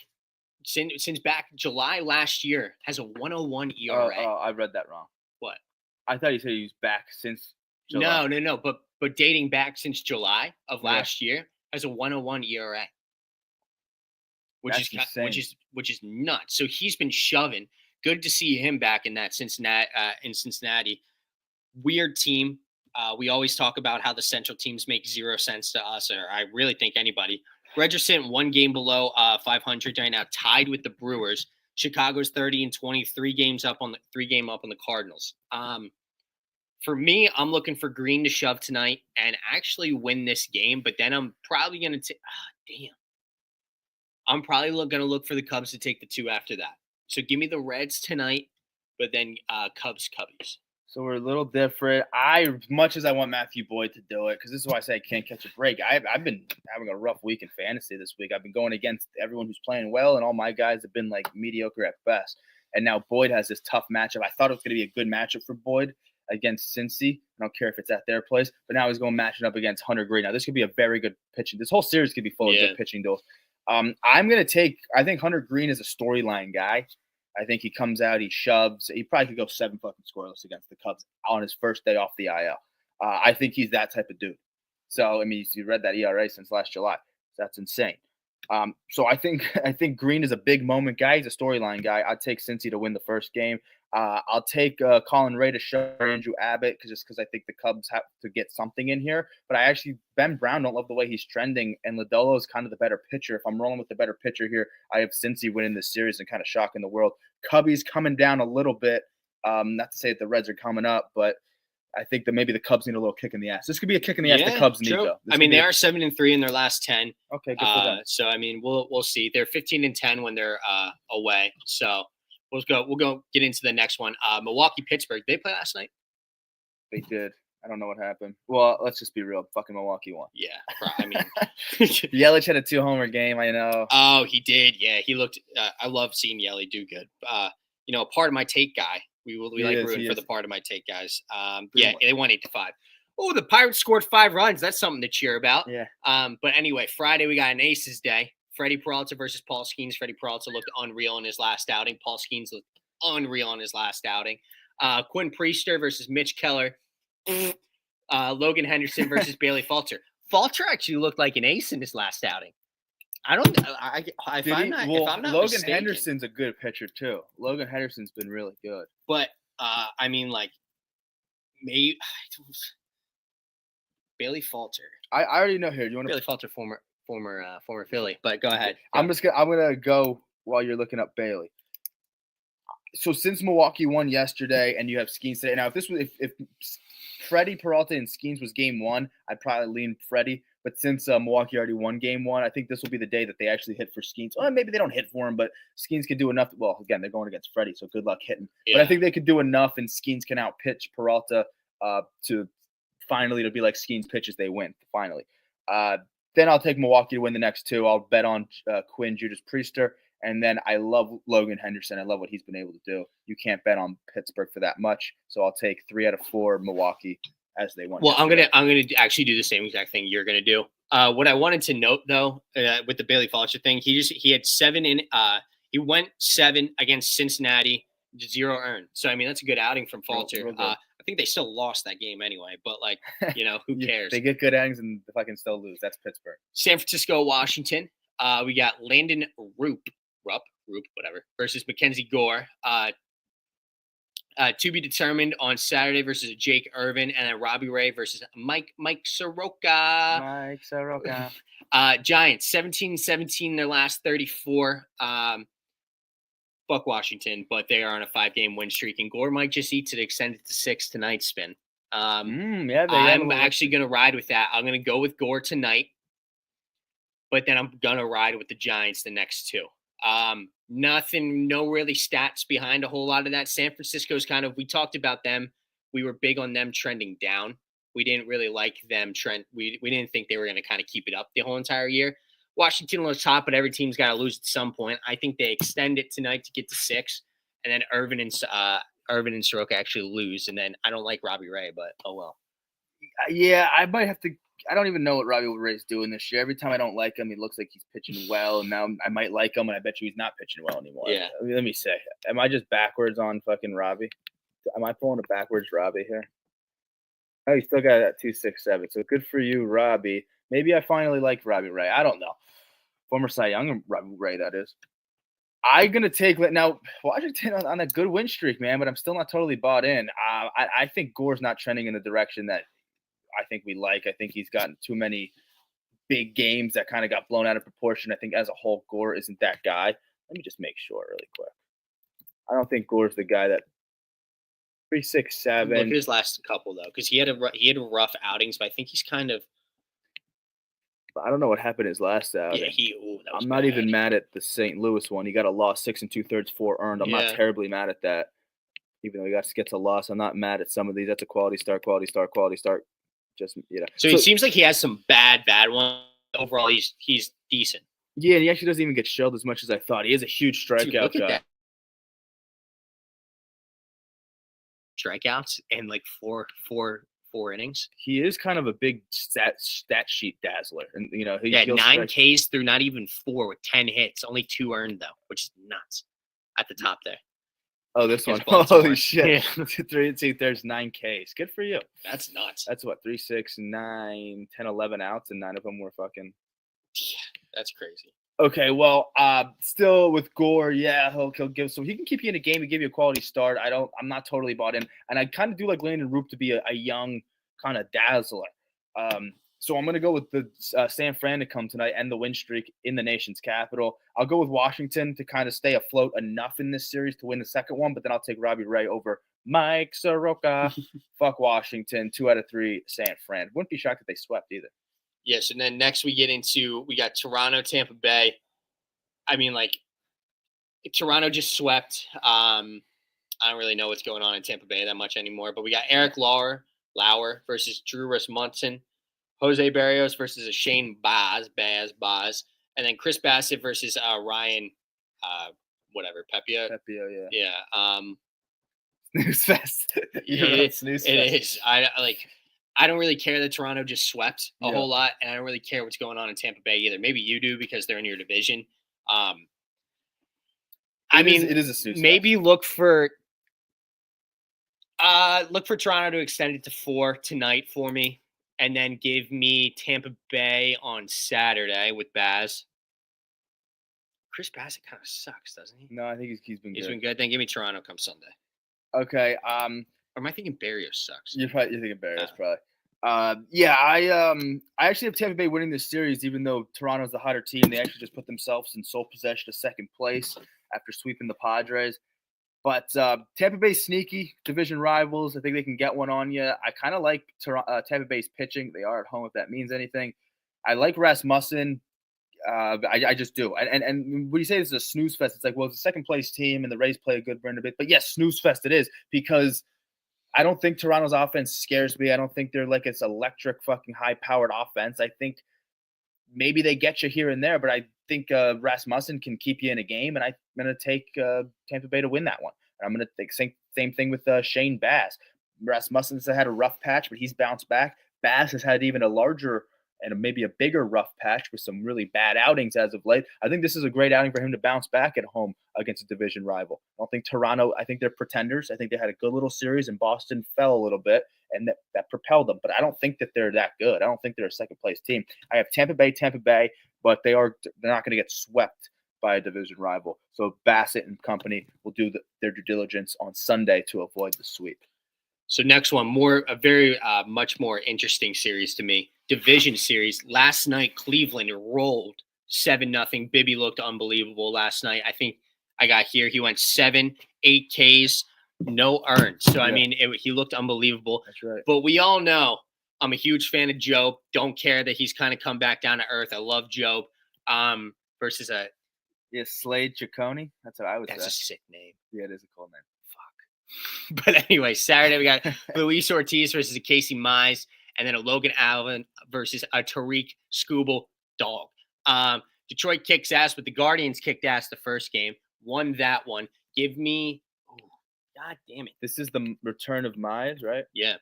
since back July last year has a 101 ERA. I read that wrong. What? I thought you said he was back since July. No. But dating back since July of last year has a 101 ERA. Which is nuts. So he's been shoving. Good to see him back in that Cincinnati. Weird team. We always talk about how the Central teams make zero sense to us, or I really think anybody. Reds are one game below 500 right now, tied with the Brewers. Chicago's 30-20, 3 game up on the Cardinals. For me, I'm looking for Green to shove tonight and actually win this game. But then I'm probably going to take. Damn. I'm probably going to look for the Cubs to take the 2 after that. So give me the Reds tonight, but then Cubs, Cubbies. So we're a little different. As much as I want Matthew Boyd to do it, because this is why I say I can't catch a break. I've been having a rough week in fantasy this week. I've been going against everyone who's playing well, and all my guys have been like mediocre at best. And now Boyd has this tough matchup. I thought it was going to be a good matchup for Boyd against Cincy. I don't care if it's at their place, but now he's going matching up against Hunter Green. Now this could be a very good pitching. This whole series could be full of good pitching duels. I'm going to take. I think Hunter Green is a storyline guy. I think he comes out, he shoves. He probably could go 7 fucking scoreless against the Cubs on his first day off the IL. I think he's that type of dude. So, I mean, you read that ERA since last July. That's insane. So I think Green is a big moment guy. He's a storyline guy. I'd take Cincy to win the first game. I'll take Colin Ray to show Andrew Abbott because I think the Cubs have to get something in here. But Ben Brown don't love the way he's trending, and Lodolo is kind of the better pitcher. If I'm rolling with the better pitcher here, I have Cincy winning this series and kind of shocking the world. Cubbies coming down a little bit. Not to say that the Reds are coming up, but I think that maybe the Cubs need a little kick in the ass. This could be a kick in the ass the Cubs need, though. I mean, they are 7-3 in their last 10. Okay, good for them. So I mean, we'll see. They're 15-10 when they're away. So we'll go get into the next one. Milwaukee, Pittsburgh. They play last night. They did. I don't know what happened. Well, let's just be real. Fucking Milwaukee won. Yeah, I mean, Yelich had a 2-homer game. I know. Oh, he did. Yeah, he looked. I love seeing Yelich do good. Part of my take guy. We like rooting for the part of my take guys. They won 8-5. Oh, the Pirates scored 5 runs. That's something to cheer about. Yeah. But anyway, Friday we got an Aces Day. Freddie Peralta versus Paul Skeens. Freddie Peralta looked unreal in his last outing. Paul Skeens looked unreal in his last outing. Quinn Priester versus Mitch Keller. Logan Henderson versus Bailey Falter. Falter actually looked like an ace in his last outing. If I'm not Logan mistaken, Henderson's a good pitcher too. Logan Henderson's been really good. But I mean, like, maybe Bailey Falter. I already know here. Do you want Bailey Falter, former Philly. But go ahead. I'm gonna go while you're looking up Bailey. So since Milwaukee won yesterday, and you have Skeens today. Now, if Freddie Peralta and Skeens was game 1, I'd probably lean Freddie. But since Milwaukee already won game 1, I think this will be the day that they actually hit for Skeens. Well, maybe they don't hit for him, but Skeens can do enough. Well, again, they're going against Freddie, so good luck hitting. Yeah. But I think they could do enough, and Skeens can outpitch Peralta to be like Skeens pitches, they win finally. Then I'll take Milwaukee to win the next 2. I'll bet on Quinn Judas Priester. And then I love Logan Henderson. I love what he's been able to do. You can't bet on Pittsburgh for that much. So I'll take 3 out of 4 Milwaukee as they won. Well, I'm gonna actually do the same exact thing you're gonna do. What I wanted to note though, with the Bailey Falter thing, he had 7 in. He went 7 against Cincinnati, 0 earned. So I mean that's a good outing from Falter. I think they still lost that game anyway, but like who cares? They get good outings and if I can still lose, that's Pittsburgh. San Francisco, Washington. We got Landon Rupp, whatever, versus Mackenzie Gore. To be determined on Saturday versus Jake Irvin, and then Robbie Ray versus Mike Soroka. Giants 17-17 their last 34. Fuck Washington, but they are on a 5-game win streak, and Gore might just eat to extend it to 6 tonight. Spin. I'm actually gonna ride with that. I'm gonna go with Gore tonight, but then I'm gonna ride with the Giants the next 2. No really stats behind a whole lot of that. San Francisco's we talked about them. We were big on them trending down. We didn't really like them trend. We didn't think they were going to kind of keep it up the whole entire year. Washington was top, but every team's got to lose at some point. I think they extend it tonight to get to 6, and then Irvin and Soroka actually lose. And then I don't like Robbie Ray, but oh well. Yeah, I might have to. I don't even know what Robbie Ray's doing this year. Every time I don't like him, he looks like he's pitching well, and now I might like him, and I bet you he's not pitching well anymore. Yeah. Let me say, am I just backwards on fucking Robbie? Am I pulling a backwards Robbie here? Oh, you still got that 2.67. So good for you, Robbie. Maybe I finally like Robbie Ray. I don't know. Former Cy Young Robbie Ray, that is. I'm gonna take now Washington on a good win streak, man, but I'm still not totally bought in. I think Gore's not trending in the direction that I think we like. I think he's gotten too many big games that kind of got blown out of proportion. I think as a whole, Gore isn't that guy. Let me just make sure really quick. I don't think Gore's the guy that 3, 6, Look at 7. his last couple though, because he had rough outings, but I think he's kind of I don't know what happened his last outing. that was I'm not even bad. mad at the St. Louis one. He got a loss, 6 2/3, 4 earned. I'm not Yeah. terribly mad at that. Even though he gets a loss, I'm not mad at some of these. That's a quality start, quality start, quality start. Just So it seems like he has some bad ones. Overall, he's decent. yeah, and he actually doesn't even get shelled as much as I thought. He is a huge Dude, strikeout look at guy. that. Strikeouts in like four innings. He is kind of a big stat sheet dazzler, and Yeah, 9 Ks through not even 4 with 10 hits, only 2 earned though, which is nuts. At the top there. Oh, this one! Against Baltimore. Holy shit! Yeah. 3 2, there's 9 Ks. Good for you. That's nuts. That's what 3, 6, 9, 10, 11 outs, and 9 of them were fucking. That's crazy. Okay, well, still with Gore, yeah, he'll give. So he can keep you in a game and give you a quality start. I'm not totally bought in, and I kind of do like Landon Roop to be a young kind of dazzler. So I'm gonna go with the San Fran to come tonight and the win streak in the nation's capital. I'll go with Washington to kind of stay afloat enough in this series to win the second one, but then I'll take Robbie Ray over Mike Soroka. Fuck Washington, 2 out of 3 San Fran. Wouldn't be shocked if they swept either. Yes, and then next we got Toronto, Tampa Bay. I mean, like Toronto just swept. I don't really know what's going on in Tampa Bay that much anymore, but we got Eric Lauer versus Drew Rasmussen, Jose Barrios versus a Shane Baz, and then Chris Bassett versus Ryan, Pepia. Pepio, yeah. Yeah. Snooze fest. It is. I don't really care that Toronto just swept a whole lot, and I don't really care what's going on in Tampa Bay either. Maybe you do because they're in your division. It is a snooze maybe fest. look for Toronto to extend it to 4 tonight for me, and then give me Tampa Bay on Saturday with Baz. Chris Bassett kind of sucks, doesn't he? No, I think he's been good. He's been good. Then give me Toronto come Sunday. Okay. Or am I thinking Barrios sucks? You're thinking Barrios, probably. I actually have Tampa Bay winning this series, even though Toronto's the hotter team. They actually just put themselves in sole possession of second place after sweeping the Padres. But Tampa Bay's sneaky, division rivals. I think they can get one on you. I kind of like Tampa Bay's pitching. They are at home, if that means anything. I like Rasmussen. I just do. And when you say this is a snooze fest, it's like, well, it's a second place team and the Rays play a good burn a bit. But yes, snooze fest it is, because I don't think Toronto's offense scares me. I don't think they're like it's electric fucking high-powered offense. I think maybe they get you here and there, but I think Rasmussen can keep you in a game, and I'm going to take Tampa Bay to win that one. And I'm going to think same thing with Shane Baz. Rasmussen's had a rough patch, but he's bounced back. Baz has had even a larger and maybe a bigger rough patch with some really bad outings as of late. I think this is a great outing for him to bounce back at home against a division rival. I don't think Toronto, I think they're pretenders. I think they had a good little series, and Boston fell a little bit, and that propelled them. But I don't think that they're that good. I don't think they're a second place team. I have Tampa Bay, but they're not going to get swept by a division rival. So Bassett and company will do their due diligence on Sunday to avoid the sweep. So next one, much more interesting series to me. Division series. Last night, Cleveland rolled 7-0. Bibby looked unbelievable last night. I think I got here. He went 7, 8 Ks, no earned. So, I mean, he looked unbelievable. That's right. But we all know I'm a huge fan of Job. Don't care that he's kind of come back down to earth. I love Job. Versus Slade Ciccone. That's what I would say. That's a sick name. Yeah, it is a cool name. But anyway, Saturday we got Luis Ortiz versus a Casey Mize, and then a Logan Allen versus a Tariq Skubal dog. Detroit kicks ass, but the Guardians kicked ass the first game. Won that one. Give me, God damn it! This is the return of Mize, right? Yeah.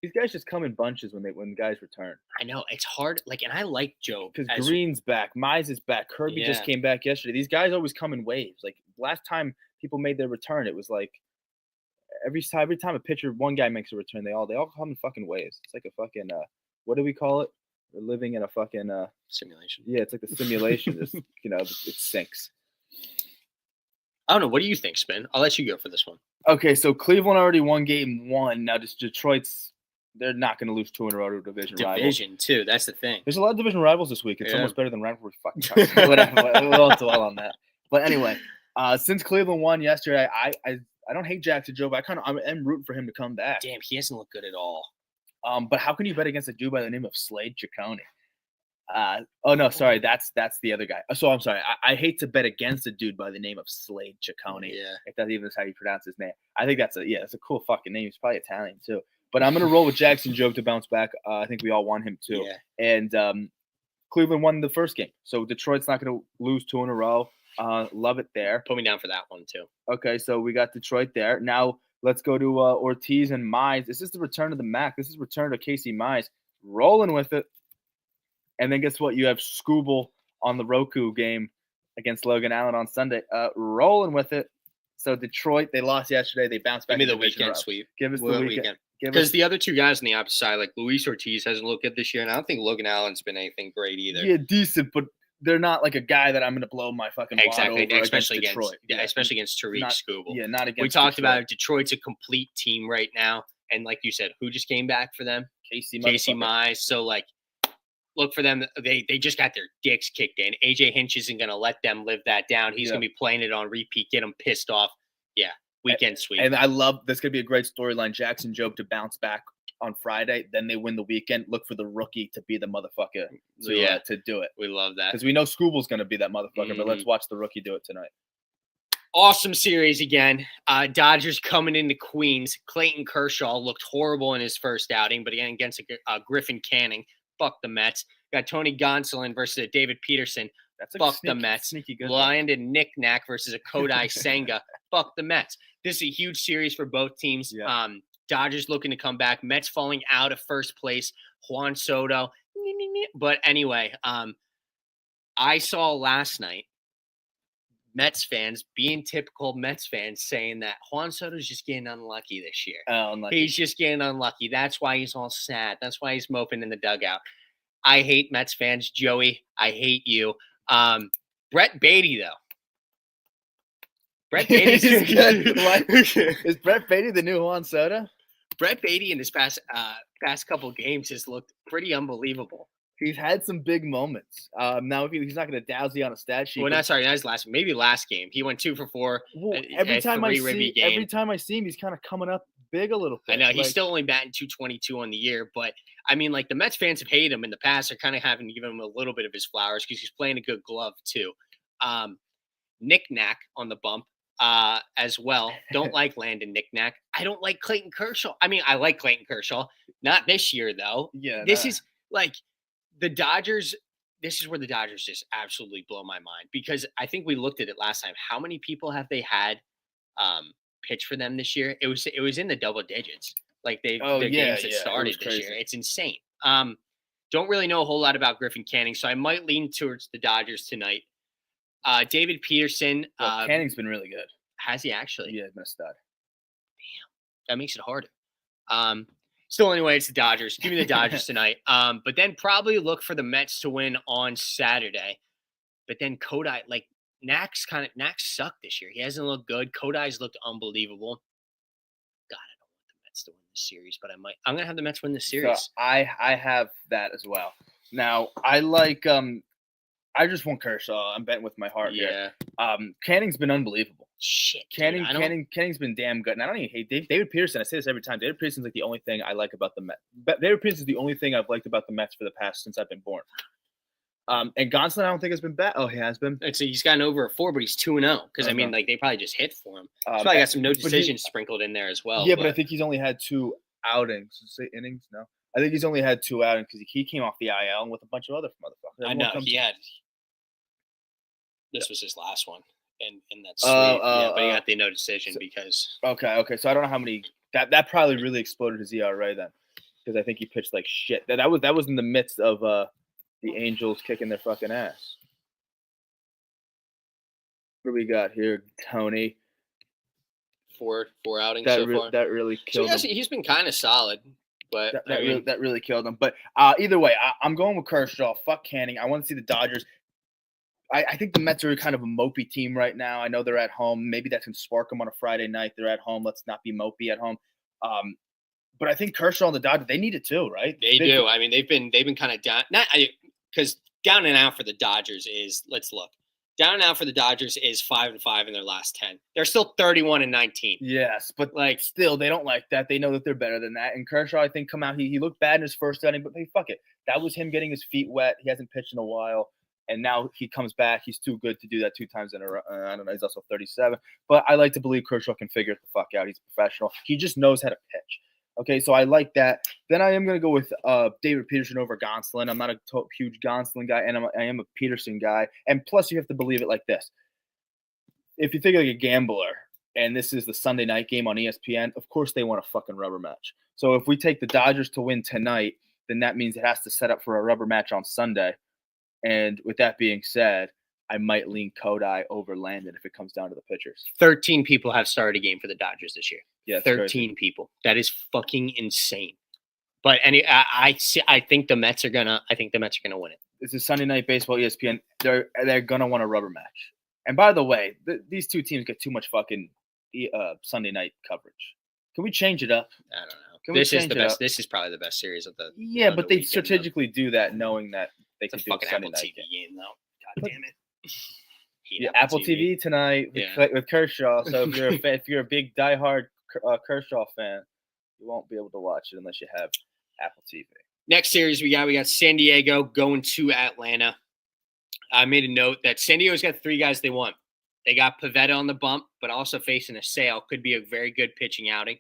These guys just come in bunches when guys return. I know it's hard. And I like Joe because Green's back, Mize is back, Kirby just came back yesterday. These guys always come in waves. Like last time people made their return, it was like. Every time a pitcher, one guy makes a return, they all come in fucking waves. It's like a fucking what do we call it? We're living in a fucking simulation. Yeah, it's like the simulation. Just it sinks. I don't know. What do you think, Spin? I'll let you go for this one. Okay, so Cleveland already won game 1. Now just they're not going to lose 2 in a row to a division rival. Division too. That's the thing. There's a lot of division rivals this week. It's almost better than rivalry. Fucking whatever. We won't dwell on that. But anyway, since Cleveland won yesterday, I don't hate Jackson Jobe. I'm rooting for him to come back. Damn, he hasn't looked good at all. But how can you bet against a dude by the name of Slade Ciccone? Oh no, sorry, that's the other guy. So I'm sorry. I hate to bet against a dude by the name of Slade Ciccone. Yeah. If that even is how you pronounce his name. I think that's a cool fucking name. He's probably Italian too. But I'm gonna roll with Jackson Jobe to bounce back. I think we all want him to. Yeah. And Cleveland won the first game, so Detroit's not gonna lose 2 in a row. Love it there. Put me down for that one too. Okay, so we got Detroit there. Now let's go to Ortiz and Mize. This is the return of the Mac. This is return to Casey Mize. Rolling with it. And then guess what? You have Scooble on the Roku game against Logan Allen on Sunday. Rolling with it. So Detroit, they lost yesterday. They bounced back. Give me in the weekend round. sweep. Give us the weekend. Because the other two guys on the opposite side, like Luis Ortiz, hasn't looked good this year, and I don't think Logan Allen's been anything great either. Yeah, decent, but they're not like a guy that I'm going to blow my fucking wad Exactly, over especially against Detroit. especially against Tariq Scooble. Yeah, not against. We talked Detroit. about it. Detroit's a complete team right now, and like you said, who just came back for them? Casey Mize. So like, look for them. They just got their dicks kicked in. AJ Hinch isn't going to let them live that down. He's going to be playing it on repeat, get them pissed off. Yeah, weekend sweep. And I love this. Could be a great storyline. Jackson Jobe to bounce back on Friday, then they win the weekend. Look for the rookie to be the motherfucker to do it. We love that because we know Scooble's going to be that motherfucker. But let's watch the rookie do it tonight. Awesome series again. Dodgers coming into Queens. Clayton Kershaw looked horrible in his first outing, but again against Griffin Canning. Fuck the Mets. Got Tony Gonsolin versus David Peterson. Fuck the Mets. Landon Knick-Knack versus a Kodai Senga. Fuck the Mets. This is a huge series for both teams. Yeah. Dodgers looking to come back. Mets falling out of first place. Juan Soto. But anyway, I saw last night Mets fans being typical Mets fans saying that Juan Soto's just getting unlucky this year. Oh, unlucky. He's just getting unlucky. That's why he's all sad. That's why he's moping in the dugout. I hate Mets fans. Joey, I hate you. Brett Beatty, though. Brett Beatty's good. Is Brett Beatty the new Juan Soto? Brett Beatty in his past couple games has looked pretty unbelievable. He's had some big moments. Now he's not going to douse you on a stat sheet. Well, not sorry, not his last. Maybe last game he went 2 for 4. Well, every time I see him, he's kind of coming up big a little bit. I know he's still only batting .222 on the year, but I mean, like the Mets fans have hated him in the past. Are kind of having to give him a little bit of his flowers because he's playing a good glove too. Knick-Knack on the bump as well. Don't like Landon Knick-Knack. I don't like Clayton Kershaw. I mean, I like Clayton Kershaw. Not this year though. Yeah, this is like the Dodgers. This is where the Dodgers just absolutely blow my mind because I think we looked at it last time. How many people have they had pitch for them this year? It was in the double digits. Like their games that started this year. It's insane. Don't really know a whole lot about Griffin Canning, so I might lean towards the Dodgers tonight. David Peterson. Canning's been really good. Has he actually? Yeah, been a stud. Damn, that makes it harder. Still, anyway, it's the Dodgers. Give me the Dodgers tonight. But then probably look for the Mets to win on Saturday. But then Kodai, like Knack sucked this year. He hasn't looked good. Kodai's looked unbelievable. God, I don't want the Mets to win this series, but I'm gonna have the Mets win this series. So I have that as well. Now I like I just want Kershaw. I'm betting with my heart here. Canning's been unbelievable. Shit, Canning's been damn good. And I don't even hate David Peterson. I say this every time. David Peterson's like the only thing I like about the Mets. David Peterson's the only thing I've liked about the Mets for the past since I've been born. And Gonsolin, I don't think has been bad. Oh, he has been. So he's gotten over a 4, but he's 2-0. Because I mean, like they probably just hit for him. He's probably got some no decisions sprinkled in there as well. Yeah, but I think he's only had 2 outings. Say innings? No, I think he's only had 2 outings because he came off the IL and with a bunch of other motherfuckers. I know he had. This was his last one, and that's but he got the no decision because. Okay. So I don't know how many that probably really exploded his ERA then, because I think he pitched like shit. That was in the midst of the Angels kicking their fucking ass. What do we got here, Tony? 4 outings so far. That really killed him. He's been kind of solid, but that really killed him. But either way, I'm going with Kershaw. Fuck Canning. I want to see the Dodgers. I think the Mets are kind of a mopey team right now. I know they're at home. Maybe that can spark them on a Friday night. They're at home. Let's not be mopey at home. But I think Kershaw and the Dodgers, they need it too, right? They do. I mean, they've been kind of down. Not because down and out for the Dodgers is, let's look. Down and out for the Dodgers is 5-5 in their last 10. They're still 31-19. Yes, but Like, still, they don't like that. They know that they're better than that. And Kershaw, I think, come out. He looked bad in his first outing, but hey, fuck it. That was him getting his feet wet. He hasn't pitched in a while, and now he comes back. He's too good to do that 2 times in a row. I don't know. He's also 37, but I like to believe Kershaw can figure it the fuck out. He's a professional. He just knows how to pitch. Okay, so I like that. Then I am going to go with David Peterson over Gonsolin. I'm not a huge Gonsolin guy, and I am a Peterson guy. And plus, you have to believe it like this. If you think like a gambler, and this is the Sunday night game on ESPN, of course they want a fucking rubber match. So if we take the Dodgers to win tonight, then that means it has to set up for a rubber match on Sunday. And with that being said, I might lean Kodai over Landon if it comes down to the pitchers. 13 people have started a game for the Dodgers this year. Yeah, 13 people. That is fucking insane. But I think the Mets are gonna win it. This is Sunday Night Baseball, ESPN. They're gonna want a rubber match. And by the way, these two teams get too much fucking Sunday night coverage. Can we change it up? I don't know. This is the best. This is probably the best series of the. Yeah, but they weekend, strategically do that, knowing that they can it's a do a fucking Sunday Apple night TV game. game, though. God damn it. Yeah, Apple TV tonight with Kershaw. So if you're a big diehard Kershaw fan, you won't be able to watch it unless you have Apple TV. Next series we got San Diego going to Atlanta. I made a note that San Diego's got 3 guys they want. They got Pivetta on the bump, but also facing a Sale. Could be a very good pitching outing.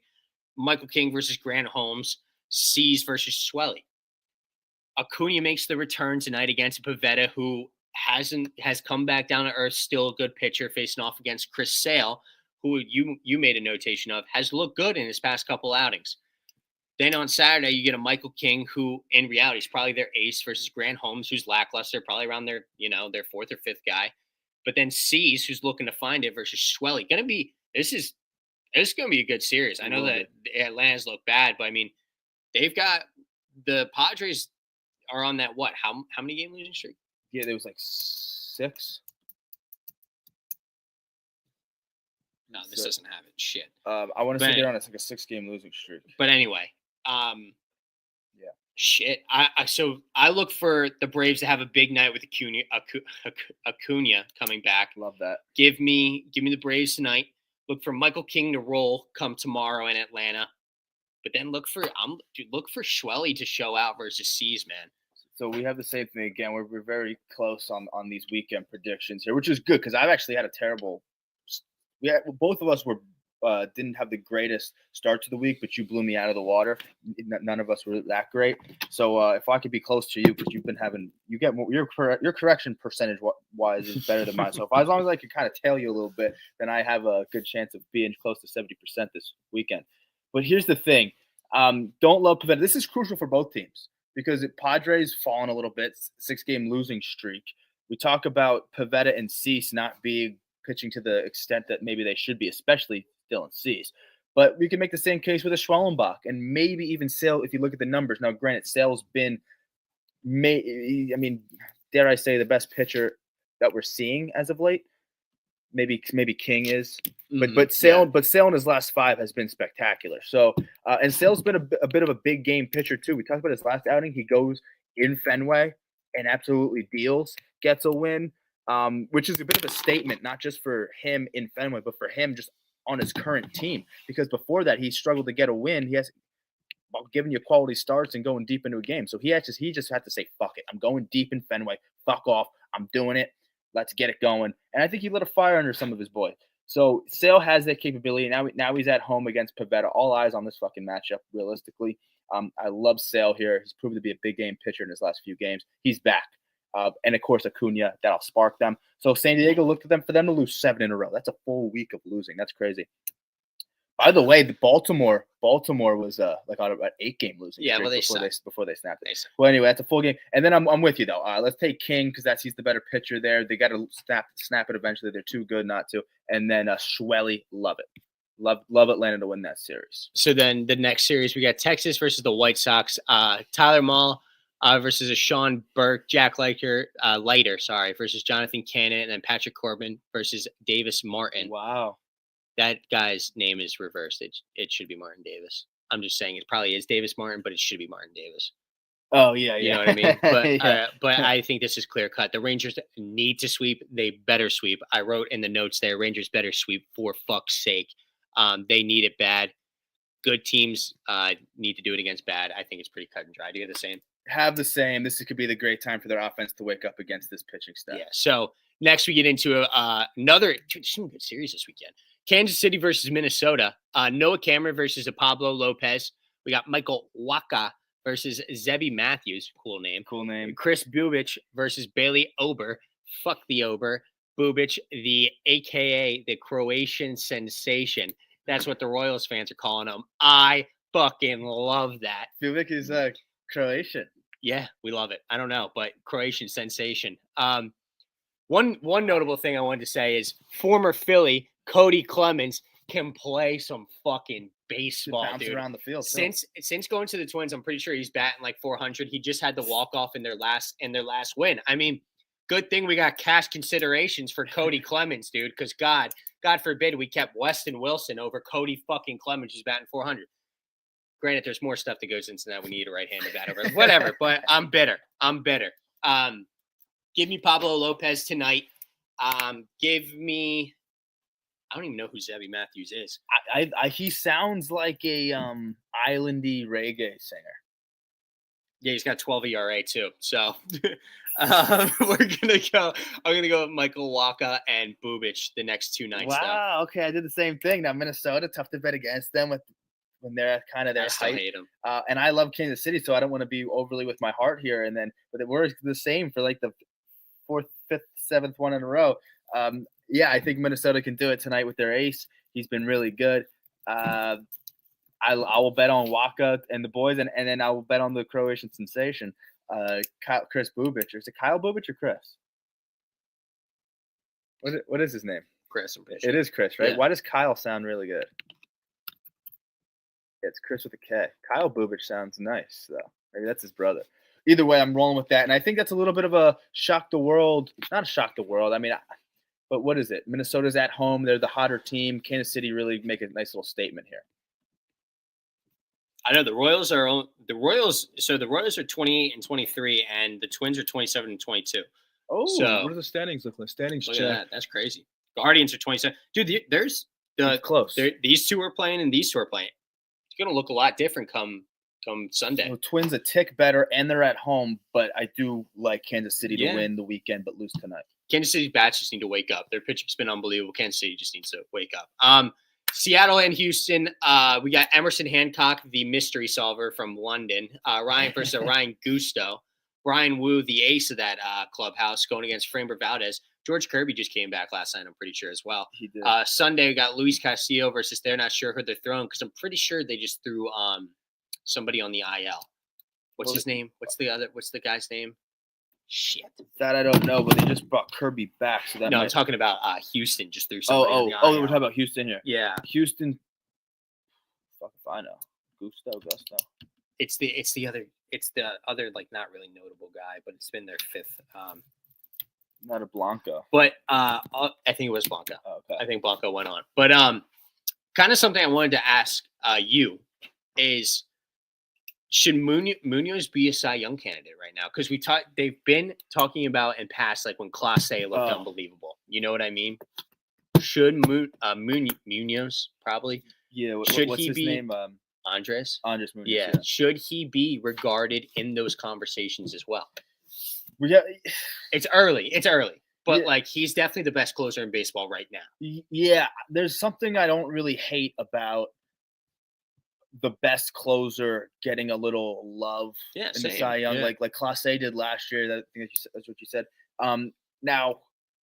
Michael King versus Grant Holmes. Cease versus Swelly. Acuna makes the return tonight against Pivetta, who has come back down to earth, still a good pitcher, facing off against Chris Sale, who you made a notation of, has looked good in his past couple outings. Then on Saturday, you get a Michael King, who in reality is probably their ace, versus Grant Holmes, who's lackluster, probably around their 4th or 5th guy. But then Cease, who's looking to find it, versus Swelly. This is gonna be a good series. I know that Atlanta's look bad, but I mean, they've got the Padres are on that how many game losing streak? Yeah, there was like 6. No, this doesn't have it. Shit. I want to say they're on a 6-game losing streak. But anyway, yeah. Shit. I look for the Braves to have a big night with Acuna coming back. Love that. Give me the Braves tonight. Look for Michael King to roll come tomorrow in Atlanta. But then look for Swelly to show out versus Cease, man. So we have the same thing again. We're very close on these weekend predictions here, which is good because I've actually had a terrible. Both of us didn't have the greatest start to the week, but you blew me out of the water. None of us were that great. So if I could be close to you, because you've been you get more, your correction percentage wise is better than mine. So as long as I can kind of tail you a little bit, then I have a good chance of being close to 70% this weekend. But here's the thing: don't love Pivetta. This is crucial for both teams because Padres fallen a little bit, 6-game losing streak. We talk about Pivetta and Cease not being pitching to the extent that maybe they should be, especially Dylan Cease. But we can make the same case with a Schwellenbach and maybe even Sale if you look at the numbers. Now, granted, Sale's been, dare I say, the best pitcher that we're seeing as of late. Maybe King is, but Sale in his last 5 has been spectacular. So and Sale's been a bit of a big game pitcher too. We talked about his last outing. He goes in Fenway and absolutely deals, gets a win. Which is a bit of a statement, not just for him in Fenway, but for him just on his current team. Because before that, he struggled to get a win. He has giving you quality starts and going deep into a game. So he just had to say, fuck it. I'm going deep in Fenway. Fuck off. I'm doing it. Let's get it going. And I think he lit a fire under some of his boys. So Sale has that capability. Now he's at home against Pivetta. All eyes on this fucking matchup, realistically. I love Sale here. He's proven to be a big game pitcher in his last few games. He's back. And, of course, Acuna, that'll spark them. So San Diego looked at them for them to lose 7 in a row. That's a full week of losing. That's crazy. By the way, Baltimore was like on an 8-game losing streak before they snapped it. Well, anyway, that's a full game. And then I'm with you, though. Let's take King because he's the better pitcher there. They got to snap it eventually. They're too good not to. And then Swelly, love it. Love Atlanta to win that series. So then the next series, we got Texas versus the White Sox. Tyler Mahle versus a Sean Burke, Jack Leiter, versus Jonathan Cannon, and then Patrick Corbin versus Davis Martin. Wow. That guy's name is reversed. It should be Martin Davis. I'm just saying it probably is Davis Martin, but it should be Martin Davis. Oh yeah, You yeah. know what I mean? But Yeah. but I think this is clear cut. The Rangers need to sweep. They better sweep. I wrote in the notes there, Rangers better sweep for fuck's sake. They need it bad. Good teams need to do it against bad. I think it's pretty cut and dry. Do you get the same? Have the same. This could be the great time for their offense to wake up against this pitching staff. Yeah. So next we get into another some good series this weekend. Kansas City versus Minnesota. Noah Cameron versus Pablo Lopez. We got Michael Waka versus Zebby Matthews. Cool name. Cool name. Chris Bubich versus Bailey Ober. Fuck the Ober. Bubich, the AKA the Croatian sensation. That's what the Royals fans are calling him. I fucking love that. Bubik is Croatian. Yeah, we love it. I don't know, but Croatian sensation. One notable thing I wanted to say is former Philly Cody Clemens can play some fucking baseball, Bounce dude. around the field. Too. Since going to the Twins, I'm pretty sure he's batting like 400. He just had the walk off in their last win. I mean, good thing we got cash considerations for Cody Clemens, dude. Because God forbid we kept Weston Wilson over Cody fucking Clemens, who's batting 400. Granted, there's more stuff that goes into that. We need a right-handed batter, whatever. But I'm bitter. Give me Pablo Lopez tonight. Give me. I don't even know who Zebby Matthews is. He sounds like a islandy reggae singer. Yeah, he's got 12 ERA too. So we're gonna go. I'm gonna go with Michael Waka and Bubich the next two nights. Wow. Okay, I did the same thing. Now Minnesota, tough to bet against them when they're at kind of their I height. hate them. And I love Kansas City, so I don't want to be overly with my heart here. And then, but we're the same for like the 4th, 5th, 7th one in a row. Yeah, I think Minnesota can do it tonight with their ace. He's been really good. I will bet on Waka and the boys, and then I will bet on the Croatian sensation, Chris Bubich. Is it Kyle Bubich or Chris? What is his name? Chris, I'm pretty sure. It is Chris, right? Yeah. Why does Kyle sound really good? It's Chris with a K. Kyle Bubich sounds nice, though. Maybe that's his brother. Either way, I'm rolling with that. And I think that's a little bit of a shock the world. Not a shock the world. I mean, but what is it? Minnesota's at home. They're the hotter team. Kansas City really make a nice little statement here. I know the Royals are. So the Royals are 28 and 23, and the Twins are 27 and 22. Oh, So- what do the standings look like? Standings Look at check. that. That's crazy. Guardians are 27. Dude, there's It's close. these two are playing and these two are playing. It's gonna look a lot different come Sunday. The Twins a tick better, and they're at home. But I do like Kansas City Yeah. to win the weekend, but lose tonight. Kansas City's bats just need to wake up. Their pitching's been unbelievable. Kansas City just needs to wake up. Seattle and Houston. We got Emerson Hancock, the mystery solver from London. Ryan versus Ryan Gusto. Brian Wu, the ace of that clubhouse, going against Framber Valdez. George Kirby just came back last night, I'm pretty sure, as well. He did. Sunday, we got Luis Castillo versus they're not sure who they're throwing because I'm pretty sure they just threw somebody on the IL. What's his name? What's the guy's name? Shit. That I don't know, but they just brought Kirby back, so that No, I'm might... talking about Houston just threw somebody on the IL. we're talking about Houston here. Yeah. Houston. Fuck if I know. Gusto. It's the other like not really notable guy, but it's been their fifth. Not a Blanco. But I think it was Blanco. Oh, okay. I think Blanco went on. But kind of something I wanted to ask you is, should Munoz be a Cy Young candidate right now? Because they've been talking about in past, like when Clase looked unbelievable. You know what I mean? Should Munoz probably? Yeah. What's he his be- name? Andres? Andres Munoz. Yeah. Should he be regarded in those conversations as well? We got. It's early. But Yeah. like he's definitely the best closer in baseball right now. Yeah. There's something I don't really hate about the best closer getting a little love Yeah, in the same. Cy Young, Yeah. like Clase did last year. That's what you said. Now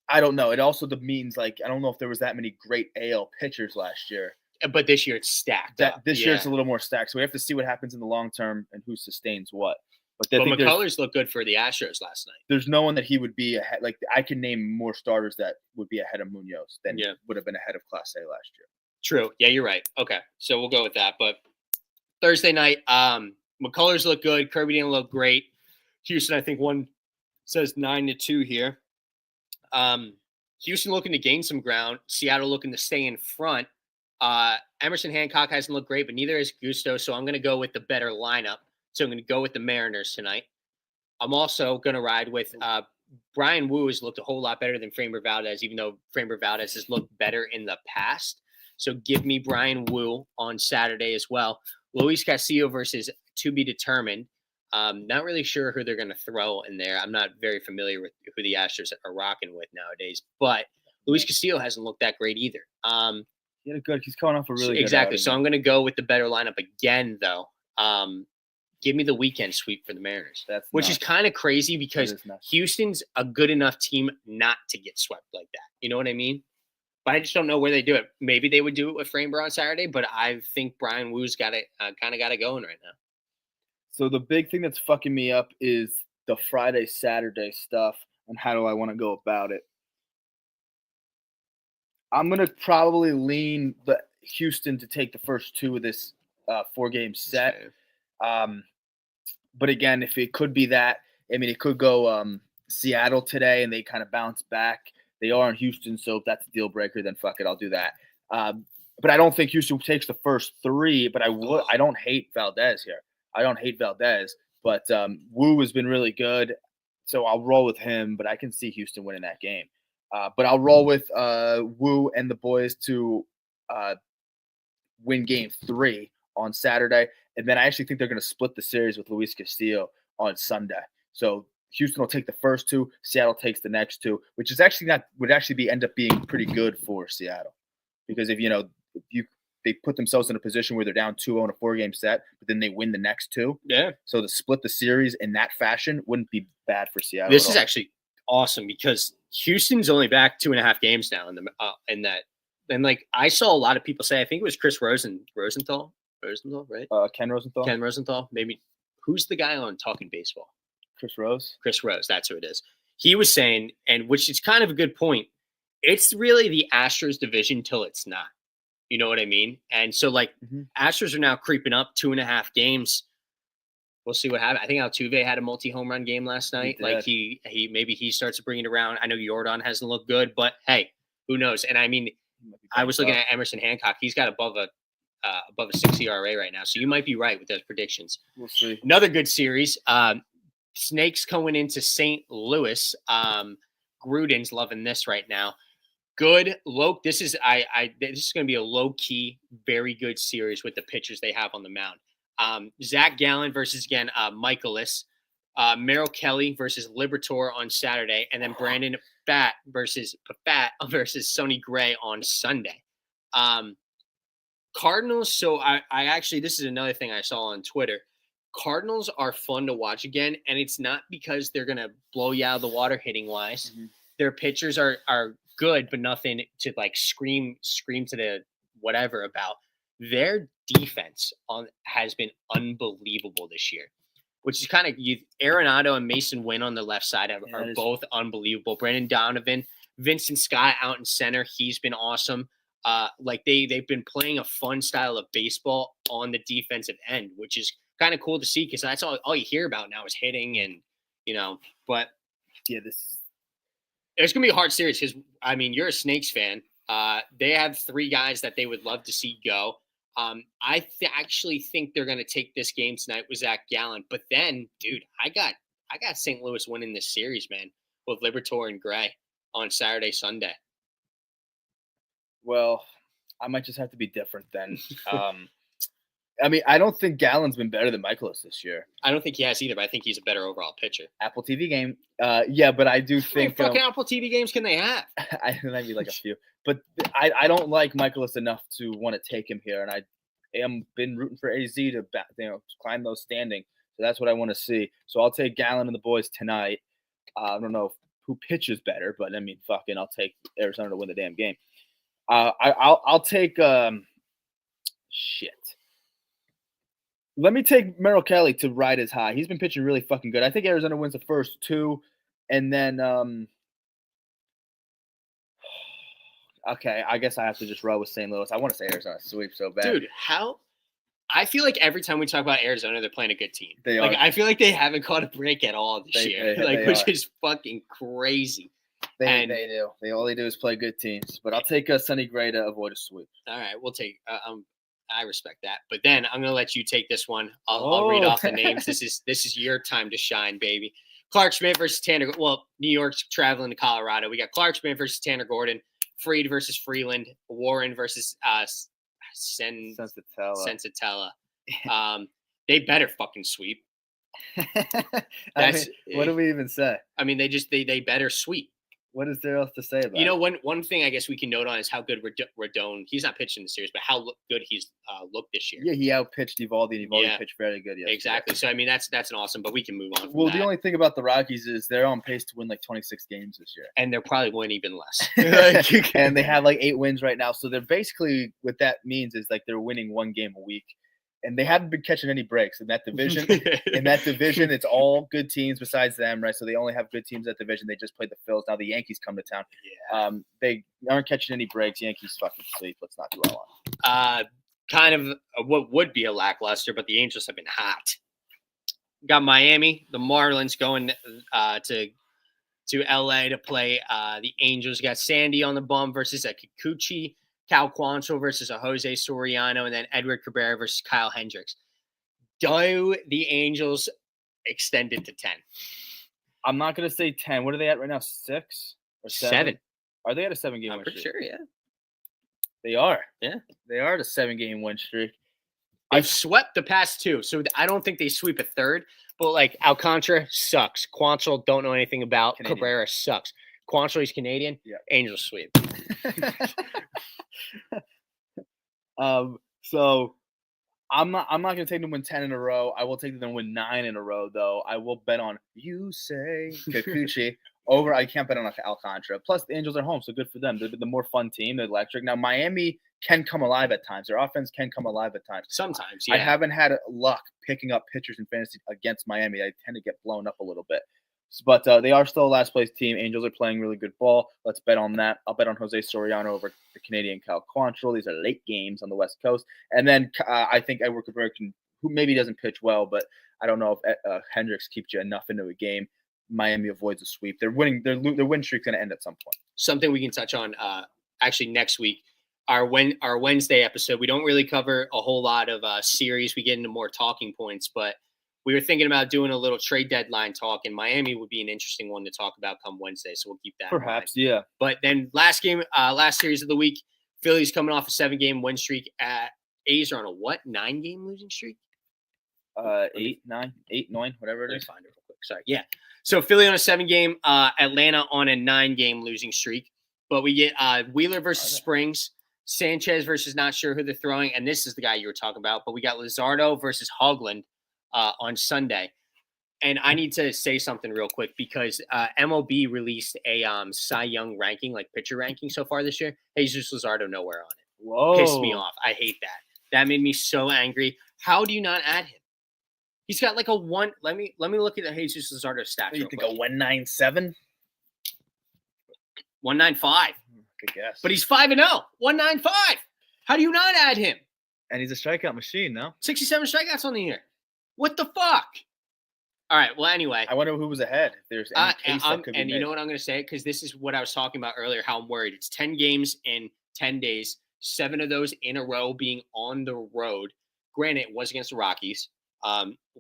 I don't know. It also means like I don't know if there was that many great AL pitchers last year. But this year it's stacked up. This year it's a little more stacked, so we have to see what happens in the long term and who sustains what. But I But think there's, McCullers looked good for the Astros last night. there's no one that he would be ahead. Like I can name more starters that would be ahead of Munoz than would have been ahead of Clase last year. True. Yeah, you're right. Okay. So we'll go with that. But Thursday night, McCullers look good. Kirby didn't look great. Houston, I think one says 9-2 here. Houston looking to gain some ground. Seattle looking to stay in front. Emerson Hancock hasn't looked great, but neither has Gusto. So I'm going to go with the better lineup. So I'm going to go with the Mariners tonight. I'm also going to ride with Brian Wu has looked a whole lot better than Framber Valdez, even though Framber Valdez has looked better in the past. So give me Brian Wu on Saturday as well. Luis Castillo versus to be determined. Not really sure who they're going to throw in there. I'm not very familiar with who the Astros are rocking with nowadays, but Luis Castillo hasn't looked that great either. He's coming off a really good exactly. outing. So I'm going to go with the better lineup again, though. Give me the weekend sweep for the Mariners, which is kind of crazy because Houston's a good enough team not to get swept like that. You know what I mean? But I just don't know where they do it. Maybe they would do it with Framber on Saturday, but I think Brian Wu's got it kind of got it going right now. So the big thing that's fucking me up is the Friday, Saturday stuff and how do I want to go about it. I'm going to probably lean the Houston to take the first 2 of this 4-game set. But again, if it could be that, I mean, it could go Seattle today and they kind of bounce back. They are in Houston, so if that's a deal breaker, then fuck it, I'll do that. But I don't think Houston takes the first 3, but I don't hate Valdez here. I don't hate Valdez, but Wu has been really good, so I'll roll with him, but I can see Houston winning that game. But I'll roll with Wu and the boys to win game 3 on Saturday. And then I actually think they're going to split the series with Luis Castillo on Sunday. So Houston will take the first 2, Seattle takes the next 2, which is actually end up being pretty good for Seattle. Because if they put themselves in a position where they're down 2-0 in a 4-game set, but then they win the next 2. Yeah. So to split the series in that fashion wouldn't be bad for Seattle. This is actually awesome because Houston's only back 2.5 games now in that. And like I saw a lot of people say, I think it was Chris Rosenthal, right? Ken Rosenthal. Maybe. Who's the guy on Talking Baseball? Chris Rose, that's who it is. He was saying, and which is kind of a good point, it's really the Astros division till it's not. You know what I mean? And so, like, Astros are now creeping up 2.5 games. We'll see what happens. I think Altuve had a multi-home run game last night. Like, he maybe he starts to bring it around. I know Jordan hasn't looked good, but hey, who knows? And I mean, I was looking at Emerson Hancock. He's got above a 6 ERA right now. So you might be right with those predictions. We'll see. Another good series. Snakes going into St. Louis. Gruden's loving this right now. Good low. This is going to be a low key, very good series with the pitchers they have on the mound. Zach Gallen versus again Michaelis, Merrill Kelly versus Liberatore on Saturday, and then Brandon Pfaadt versus Sonny Gray on Sunday. Cardinals. So I actually, this is another thing I saw on Twitter. Cardinals are fun to watch again, and it's not because they're going to blow you out of the water hitting wise. Mm-hmm. Their pitchers are good, but nothing to like scream to the whatever about. Their defense has been unbelievable this year, which is kind of Arenado and Mason Wynn on the left side are both unbelievable. Brandon Donovan, Vincent Scott out in center, he's been awesome. Like they've been playing a fun style of baseball on the defensive end, which is kind of cool to see because that's all you hear about now is hitting and but yeah, it's gonna be a hard series because I mean you're a Snakes fan. They have 3 guys that they would love to see go. I actually think they're gonna take this game tonight with Zach Gallen, but then, dude, I got St. Louis winning this series, man, with Liberatore and Gray on Saturday, Sunday. Well, I might just have to be different then. I mean, I don't think Gallen's been better than Michaelis this year. I don't think he has either, but I think he's a better overall pitcher. Apple TV game. Yeah, but I do think... How many fucking Apple TV games can they have? I might be like a few. But I don't like Michaelis enough to want to take him here, and I am been rooting for AZ to climb those standings. So that's what I want to see. So I'll take Gallen and the boys tonight. I don't know who pitches better, but I mean, fucking, I'll take Arizona to win the damn game. I'll take shit. Let me take Merrill Kelly to ride his high. He's been pitching really fucking good. I think Arizona wins the first 2, and then okay, I guess I have to just roll with St. Louis. I want to say Arizona sweep so bad. Dude, I feel like every time we talk about Arizona, they're playing a good team. They are. I feel like they haven't caught a break at all this year, which is fucking crazy. They do. All they do is play good teams. But I'll take Sonny Gray to avoid a sweep. All right, we'll take. I respect that. But then I'm gonna let you take this one. I'll read Oh. off the names. This is your time to shine, baby. Clark Schmidt versus Tanner. Well, New York's traveling to Colorado. We got Clark Schmidt versus Tanner Gordon. Freed versus Freeland. Warren versus Sensatella. They better fucking sweep. What do we even say? I mean, they better sweep. What is there else to say about it? One thing I guess we can note on is how good Rodon. He's not pitching in the series, but how good he's looked this year. Yeah, he outpitched Evaldi, and Evaldi pitched very good yesterday. Exactly. So I mean, that's an awesome. But we can move on. Well, the only thing about the Rockies is they're on pace to win like 26 games this year, and they'll probably win even less. And they have like 8 wins right now. So they're basically what that means is like they're winning 1 game a week. And they haven't been catching any breaks in that division. It's all good teams besides them, right? So they only have good teams in that division. They just played the Phils. Now the Yankees come to town. Yeah. They aren't catching any breaks. Yankees fucking sleep. Let's not dwell on. Kind of what would be a lackluster, but the Angels have been hot. Got Miami, the Marlins going to LA to play the Angels. Got Sandy on the bum versus a Kikuchi. Cal Quantrill versus a Jose Soriano, and then Edward Cabrera versus Kyle Hendricks. Do the Angels extend it to 10? I'm not going to say 10. What are they at right now? 6 or 7? Are they at a 7-game win streak? I'm pretty sure, yeah. They are. Yeah. They are at a 7-game win streak. They've swept the past 2, so I don't think they sweep a third. But, like, Alcantara sucks. Quantrill, don't know anything about. Canadian. Cabrera sucks. Quantrill, he's Canadian. Yeah. Angels sweep. So I'm not going to take them to win 10 in a row. I will take them to win 9 in a row, though. I will bet on Kikuchi over. I can't bet on Alcantara. Plus, the Angels are home, so good for them. They're the more fun team. They're electric. Now, Miami can come alive at times. Their offense can come alive at times. Sometimes, yeah. I haven't had luck picking up pitchers in fantasy against Miami. I tend to get blown up a little bit. But they are still a last-place team. Angels are playing really good ball. Let's bet on that. I'll bet on Jose Soriano over the Canadian Cal Quantrill. These are late games on the West Coast. And then I think Edward Cabrera, who maybe doesn't pitch well, but I don't know if Hendricks keeps you enough into a game. Miami avoids a sweep. Their win streak's going to end at some point. Something we can touch on actually next week. Our Wednesday episode, we don't really cover a whole lot of series. We get into more talking points, but we were thinking about doing a little trade deadline talk, and Miami would be an interesting one to talk about come Wednesday. So we'll keep that perhaps, in mind. Yeah. But then last series of the week, Phillies coming off a 7-game win streak. A's are on a 9-game losing streak? 8, 9, whatever it is. Find it real quick. Sorry. Yeah. So Philly on a 7-game, Atlanta on a 9-game losing streak. But we get Wheeler versus Springs, Sanchez versus not sure who they're throwing, and this is the guy you were talking about. But we got Luzardo versus Hoagland on Sunday. And I need to say something real quick because MLB released a Cy Young ranking, like pitcher ranking so far this year. Jesus Luzardo nowhere on it. Whoa. Pissed me off. I hate that. That made me so angry. How do you not add him? He's got like a 1. Let me look at the Jesus Luzardo stats. You think a 197? 195. Good guess. But he's 5-0. 195. How do you not add him? And he's a strikeout machine, no? 67 strikeouts on the year. What the fuck? All right. Well, anyway. I wonder who was ahead. If there's any case that could be made. You know what I'm going to say? Because this is what I was talking about earlier, how I'm worried. It's 10 games in 10 days, 7 of those in a row being on the road. Granted, it was against the Rockies.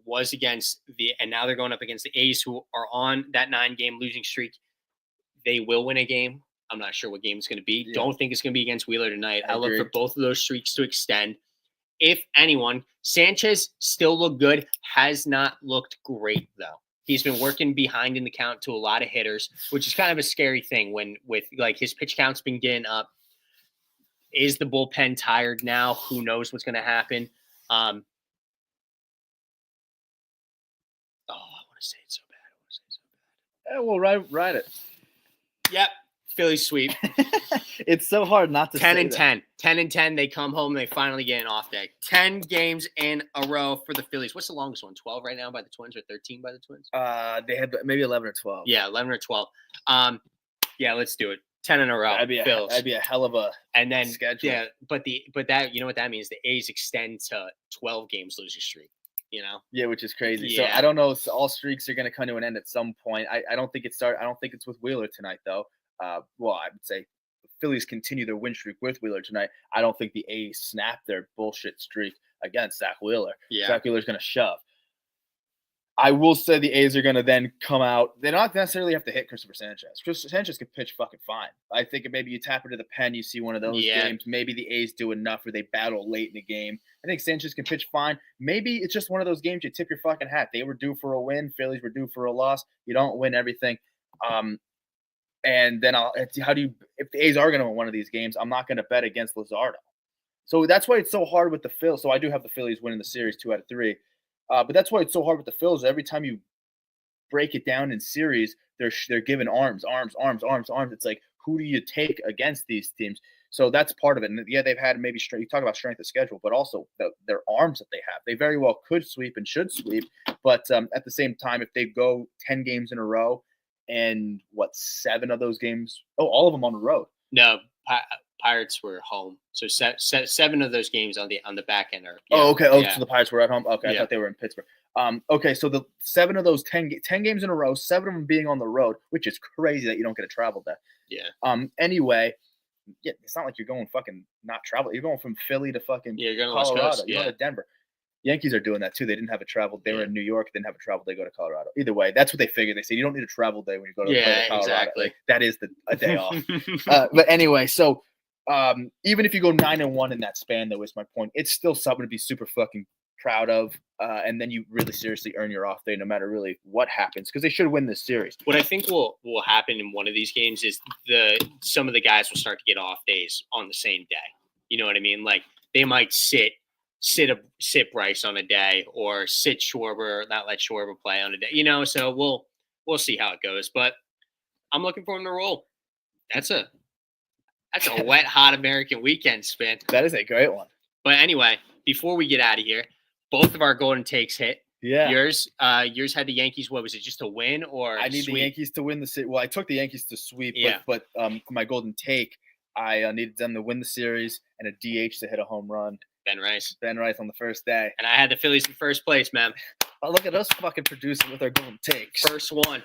Was against and now they're going up against the A's, who are on that 9-game losing streak. They will win a game. I'm not sure what game it's going to be. Yeah. Don't think it's going to be against Wheeler tonight. I look for both of those streaks to extend. If anyone, Sanchez still looked good, has not looked great, though. He's been working behind in the count to a lot of hitters, which is kind of a scary thing when with like his pitch count's been getting up. Is the bullpen tired now? Who knows what's going to happen? I want to say it so bad. Yeah, well, ride it. Yep. Philly sweep. It's so hard not to 10 say and that. 10. 10 and 10. They come home. They finally get an off day. 10 games in a row for the Phillies. What's the longest one? 12 right now by the Twins, or 13 by the Twins? They had maybe 11 or 12. Yeah, 11 or 12. Yeah, let's do it. 10 in a row. That'd be a hell of a and then schedule. Yeah, but that, you know what that means? The A's extend to 12 games losing streak. You know? Yeah, which is crazy. Yeah. So I don't know. All streaks are going to come to an end at some point. I don't think it started. I don't think it's with Wheeler tonight, though. Well, I would say Phillies continue their win streak with Wheeler tonight, I don't think the A's snap their bullshit streak against Zach Wheeler. Yeah. Zach Wheeler's going to shove. I will say the A's are going to then come out. They don't necessarily have to hit Christopher Sanchez. Christopher Sanchez can pitch fucking fine. I think maybe you tap into the pen, you see one of those games. Maybe the A's do enough where they battle late in the game. I think Sanchez can pitch fine. Maybe it's just one of those games you tip your fucking hat. They were due for a win. Phillies were due for a loss. You don't win everything. And then if the A's are going to win one of these games, I'm not going to bet against Luzardo. So that's why it's so hard with the Phils. So I do have the Phillies winning the series 2 out of 3. But that's why it's so hard with the Phils. Every time you break it down in series, they're given arms. It's like, who do you take against these teams? So that's part of it. And yeah, they've had maybe strength. You talk about strength of schedule, but also their arms that they have. They very well could sweep and should sweep. But at the same time, if they go 10 games in a row and 7 of those games? Oh, all of them on the road. No, Pirates were home. So 7 of those games on the back end are. Yeah, okay. So the Pirates were at home. Okay, I thought they were in Pittsburgh. Okay, so the 7 of those 10 games in a row, 7 of them being on the road, which is crazy that you don't get to travel there. Yeah. Anyway, yeah, it's not like you're going fucking not travel. You're going from Philly to fucking you're going to Colorado. West Coast, You're going to Denver. Yankees are doing that too. They didn't have a travel. They were in New York. Didn't have a travel day. Go to Colorado. Either way, that's what they figured. They said you don't need a travel day when you go to Colorado. Exactly. Like, that is a day off. But anyway, so even if you go 9-1 in that span, though, is my point. It's still something to be super fucking proud of. And then you really seriously earn your off day, no matter really what happens, because they should win this series. What I think will happen in one of these games is some of the guys will start to get off days on the same day. You know what I mean? Like they might sit Bryce on a day, or sit Schwarber, not let Schwarber play on a day. You know, so we'll see how it goes. But I'm looking for him to roll. That's a wet, hot American weekend spin. That is a great one. But anyway, before we get out of here, both of our golden takes hit. Yeah. Yours had the Yankees. What was it? Just a win or I need sweep? the Yankees to win the series. Well, I took the Yankees to sweep, Yeah. but for my golden take, I needed them to win the series and a DH to hit a home run. Ben Rice On the first day. And I had the Phillies in first place, man. Oh, look at us fucking producing with our golden takes. First one.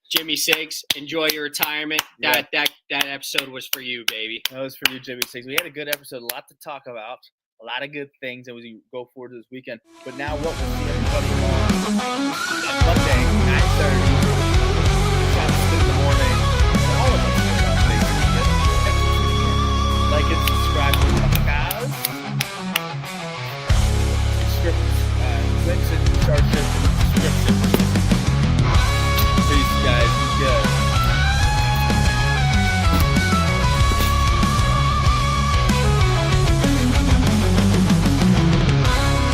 Jimmy Siggs, enjoy your retirement. Yeah. That episode was for you, baby. That was for you, Jimmy Siggs. We had a good episode, a lot to talk about, a lot of good things, and we go forward to this weekend. But now what we'll see everybody on Monday, 9:30, in the morning. All of us like and subscribe to the podcast. Script, Clinton, Starship.